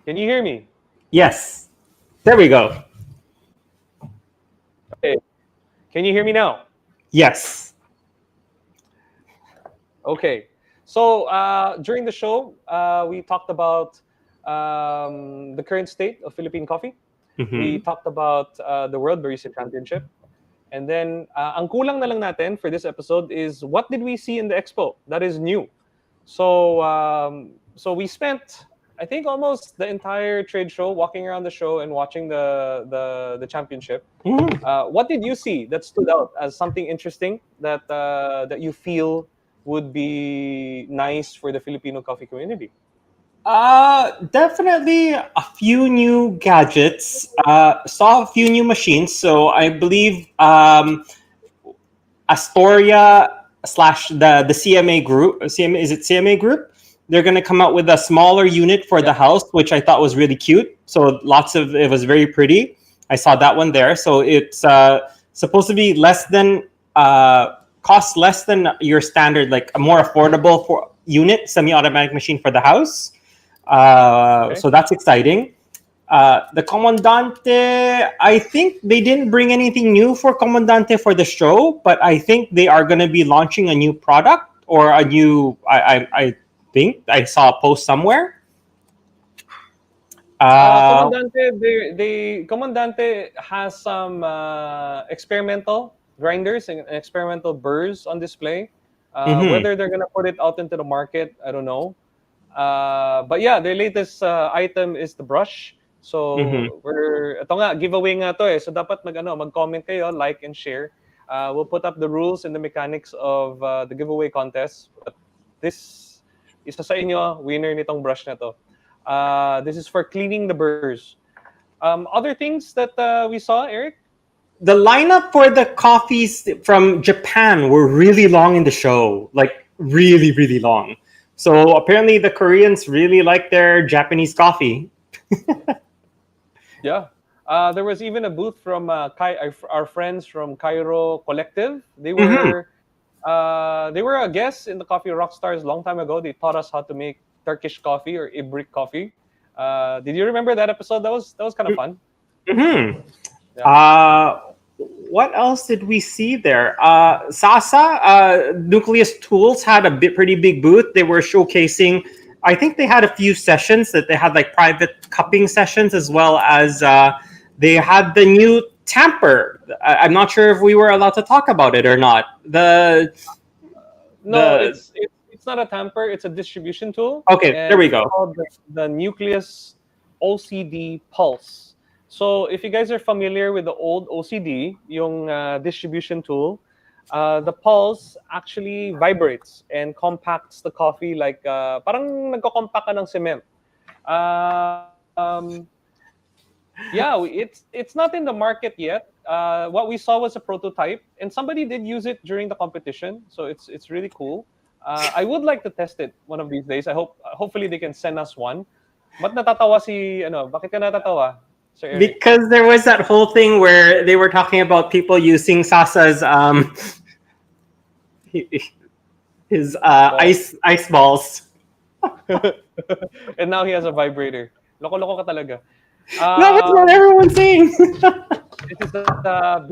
A: Can you hear me?
B: Yes. There we go.
A: Okay. Can you hear me now?
B: Yes.
A: Okay. So during the show, we talked about the current state of Philippine coffee. We
B: Mm-hmm.
A: talked about the World Barista Championship. And then, ang kulang na lang natin for this episode is what did we see in the expo that is new? So we spent, I think, almost the entire trade show walking around the show and watching the championship.
B: Mm-hmm.
A: What did you see that stood out as something interesting that you feel would be nice for the Filipino coffee community?
B: Definitely a few new gadgets. Saw a few new machines. So I believe Astoria slash the CMA group. CMA, is it CMA group? They're gonna come out with a smaller unit for
A: Yeah.
B: the house, which I thought was really cute. So it was very pretty. I saw that one there. So it's supposed to be less than cost less than your standard, like a more affordable for unit semi-automatic machine for the house.
A: Okay.
B: So that's exciting. The Comandante, I think they didn't bring anything new for Comandante for the show, but I think they are going to be launching a new product or a new. I think I saw a post somewhere.
A: Comandante has some experimental grinders and experimental burrs on display.
B: Mm-hmm,
A: Whether they're gonna put it out into the market, I don't know. But yeah, their latest item is the brush.
B: mm-hmm.
A: So ito nga giveaway nga to eh. So dapat mag-comment kayo, like and share. We'll put up the rules and the mechanics of the giveaway contest. But this isa sa inyo winner nitong brush na to. This is for cleaning the burrs. Other things that we saw, Eric?
B: The lineup for the coffees from Japan were really long in the show, like really, really long. So apparently the Koreans really like their Japanese coffee.
A: Yeah. There was even a booth from our friends from Cairo Collective.
B: Mm-hmm.
A: They were a guest in the Coffee Rockstars long time ago. They taught us how to make Turkish coffee or Ibrik coffee. Did you remember that episode? That was kind of fun.
B: Mm-hmm.
A: Yeah.
B: What else did we see there? Sasa, Nucleus Tools had a pretty big booth. They were showcasing, I think they had a few sessions that they had like private cupping sessions as well as they had the new tamper. I'm not sure if we were allowed to talk about it or not.
A: No,
B: The
A: it's not a tamper. It's a distribution tool.
B: Okay, there
A: And
B: we
A: it's
B: go.
A: called the Nucleus OCD Pulse. So if you guys are familiar with the old OCD, yung distribution tool, the pulse actually vibrates and compacts the coffee like parang nagko-compact ka ng cement. Um, yeah, it's not in the market yet. What we saw was a prototype, and somebody did use it during the competition, so it's really cool. I would like to test it one of these days. Hopefully they can send us one. Ba't natatawa bakit ka natatawa, Sir Eric?
B: Because there was that whole thing where they were talking about people using Sasa's his ice balls.
A: And now he has a vibrator. Loko-loko ka talaga.
B: No, that's what everyone's saying.
A: This is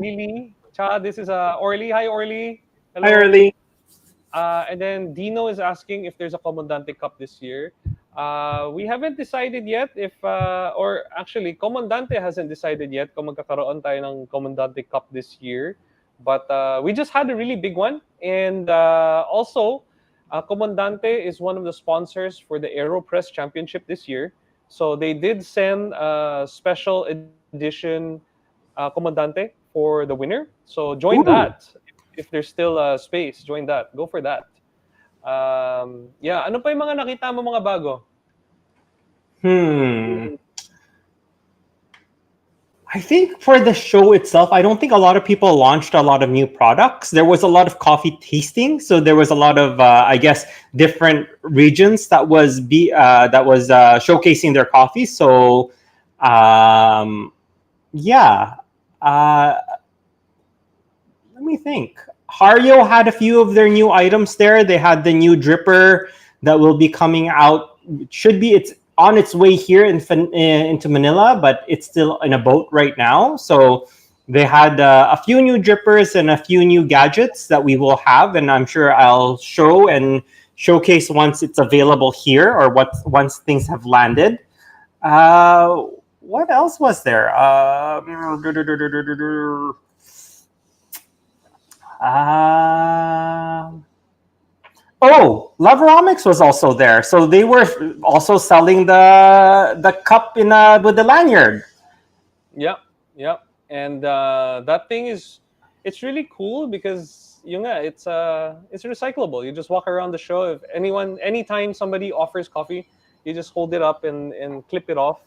A: Billy. This is Orly. Hi, Orly. Hello.
B: Hi, Early.
A: And then Dino is asking if there's a Comandante Cup this year. We haven't decided yet if, or actually, Comandante hasn't decided yet kung magkakaroon tayo ng Comandante Cup this year. But we just had a really big one. And also, Comandante is one of the sponsors for the AeroPress Championship this year. So they did send a special edition Comandante for the winner. So join
B: Ooh.
A: that. If there's still space, join that. Go for that. Yeah, ano pa yung mga nakita mo mga bago?
B: I think for the show itself, I don't think a lot of people launched a lot of new products. There was a lot of coffee tasting, so there was a lot of, I guess, different regions that was showcasing their coffee. So, yeah. Let me think. Hario had a few of their new items there. They had the new dripper, that will be coming out. Should be it's on its way here into Manila, but it's still in a boat right now. So they had a few new drippers and a few new gadgets that we will have, and I'm sure I'll show and showcase once it's available here or once things have landed. What else was there? Oh, Loveromics was also there. So they were also selling the cup in with the lanyard.
A: Yep, yep. And that thing it's really cool because it's recyclable. You just walk around the show. If anytime somebody offers coffee, you just hold it up and clip it off.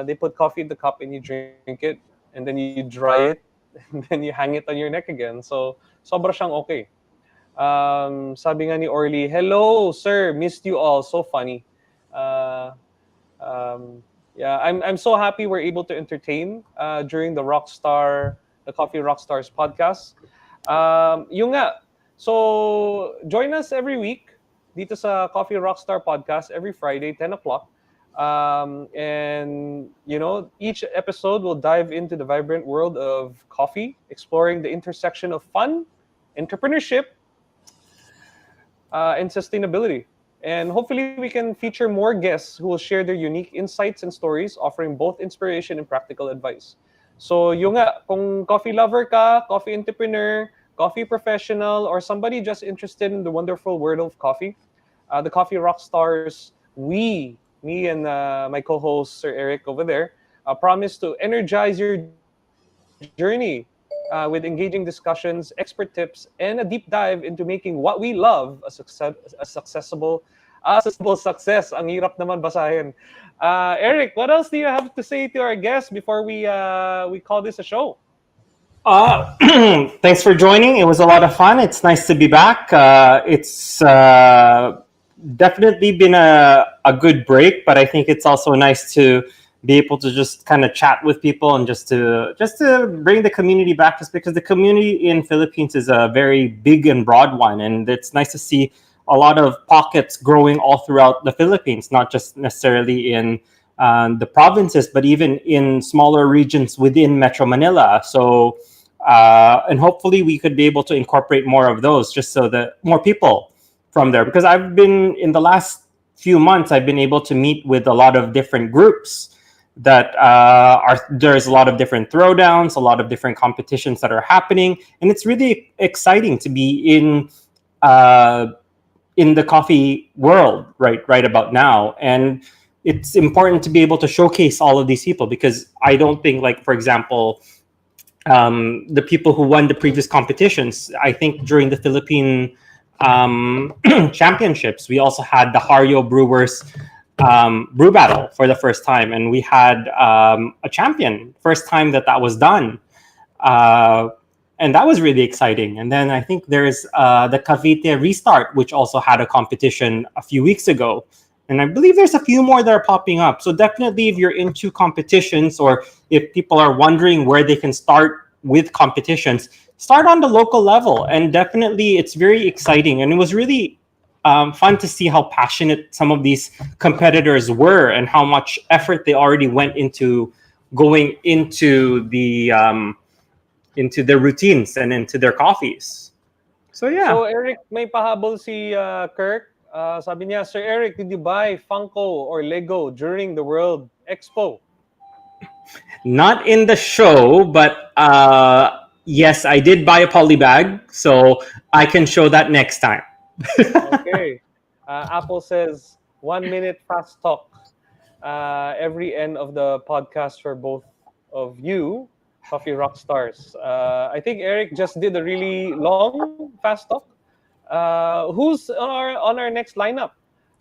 A: They put coffee in the cup and you drink it, and then you dry it, and then you hang it on your neck again. So sobra siyang okay. Sabi nga ni Orly, hello sir, missed you all. So funny. Uh, yeah, I'm so happy we're able to entertain during the Coffee Rockstars podcast. Yung nga, so join us every week dito sa Coffee Rockstar podcast every Friday, 10 o'clock. And each episode will dive into the vibrant world of coffee, exploring the intersection of fun, entrepreneurship, and sustainability. And hopefully we can feature more guests who will share their unique insights and stories, offering both inspiration and practical advice. So yung nga, kung coffee lover ka, coffee entrepreneur, coffee professional, or somebody just interested in the wonderful world of coffee, the Coffee Rockstars, me and my co-host Sir Eric over there, promise to energize your journey with engaging discussions, expert tips, and a deep dive into making what we love a successful success. Ang hirap naman basahin. Eric, what else do you have to say to our guests before we call this a show?
B: Thanks for joining. It was a lot of fun. It's nice to be back. It's definitely been a good break, but I think it's also nice to be able to just kind of chat with people and just to bring the community back, just because the community in Philippines is a very big and broad one, and it's nice to see a lot of pockets growing all throughout the Philippines, not just necessarily in the provinces, but even in smaller regions within Metro Manila. So, and hopefully we could be able to incorporate more of those, just so that more people from there, because in the last few months, I've been able to meet with a lot of different groups that there's a lot of different throwdowns, a lot of different competitions that are happening, and it's really exciting to be in the coffee world right about now. And it's important to be able to showcase all of these people, because I don't think, like, for example, the people who won the previous competitions, I think during the Philippine championships, we also had the Hario Brewers brew battle for the first time, and we had a champion, first time that was done, and that was really exciting. And then I think there's the Cavite Restart, which also had a competition a few weeks ago, and I believe there's a few more that are popping up. So definitely, if you're into competitions, or if people are wondering where they can start with competitions, start on the local level. And definitely, it's very exciting, and it was really fun to see how passionate some of these competitors were, and how much effort they already went into going into their routines and into their coffees. So yeah.
A: So Eric, may pahabol si Kirk. Sabi niya, Sir Eric, did you buy Funko or Lego during the World Expo?
B: Not in the show, but yes, I did buy a poly bag, so I can show that next time.
A: Okay. Apple says 1 minute fast talk every end of the podcast for both of you, Coffee Rockstars. I think Eric just did a really long fast talk. Who's on our next lineup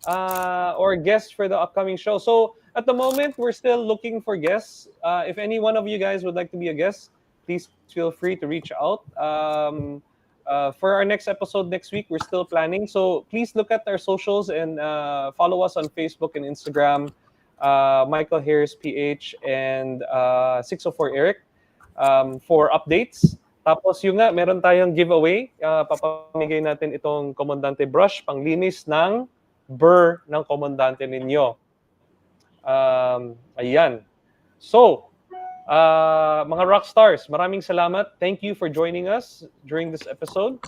A: or guest for the upcoming show? So at the moment, we're still looking for guests. If any one of you guys would like to be a guest, please feel free to reach out. For our next episode next week, we're still planning. So please look at our socials and follow us on Facebook and Instagram, Michael Harris PH and 604 Eric, for updates. Tapos yung nga, meron tayong giveaway. Papamigay natin itong Comandante Brush, panglinis ng burr ng komandante ninyo. Ayan. So, mga rockstars, maraming salamat. Thank you for joining us during this episode.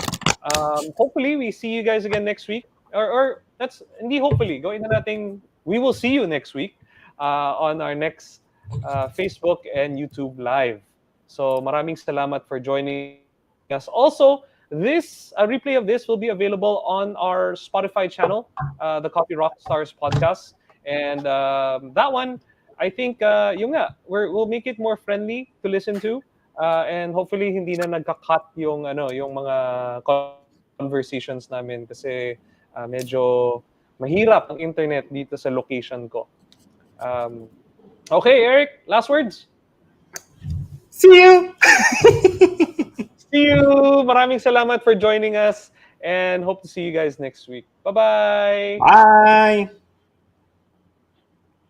A: Hopefully, we see you guys again next week. Or that's hindi hopefully. Gawin na natin. We will see you next week on our next Facebook and YouTube live. So, maraming salamat for joining us. Also, this a replay of this will be available on our Spotify channel, the Coffee Rockstars podcast. And that one, I think, yung nga, we'll make it more friendly to listen to. And hopefully, hindi na nagka-cut yung, yung mga conversations namin kasi medyo mahirap ang internet dito sa location ko. Okay, Eric, last words?
B: See you!
A: See you! Maraming salamat for joining us and hope to see you guys next week. Bye-bye!
B: Bye!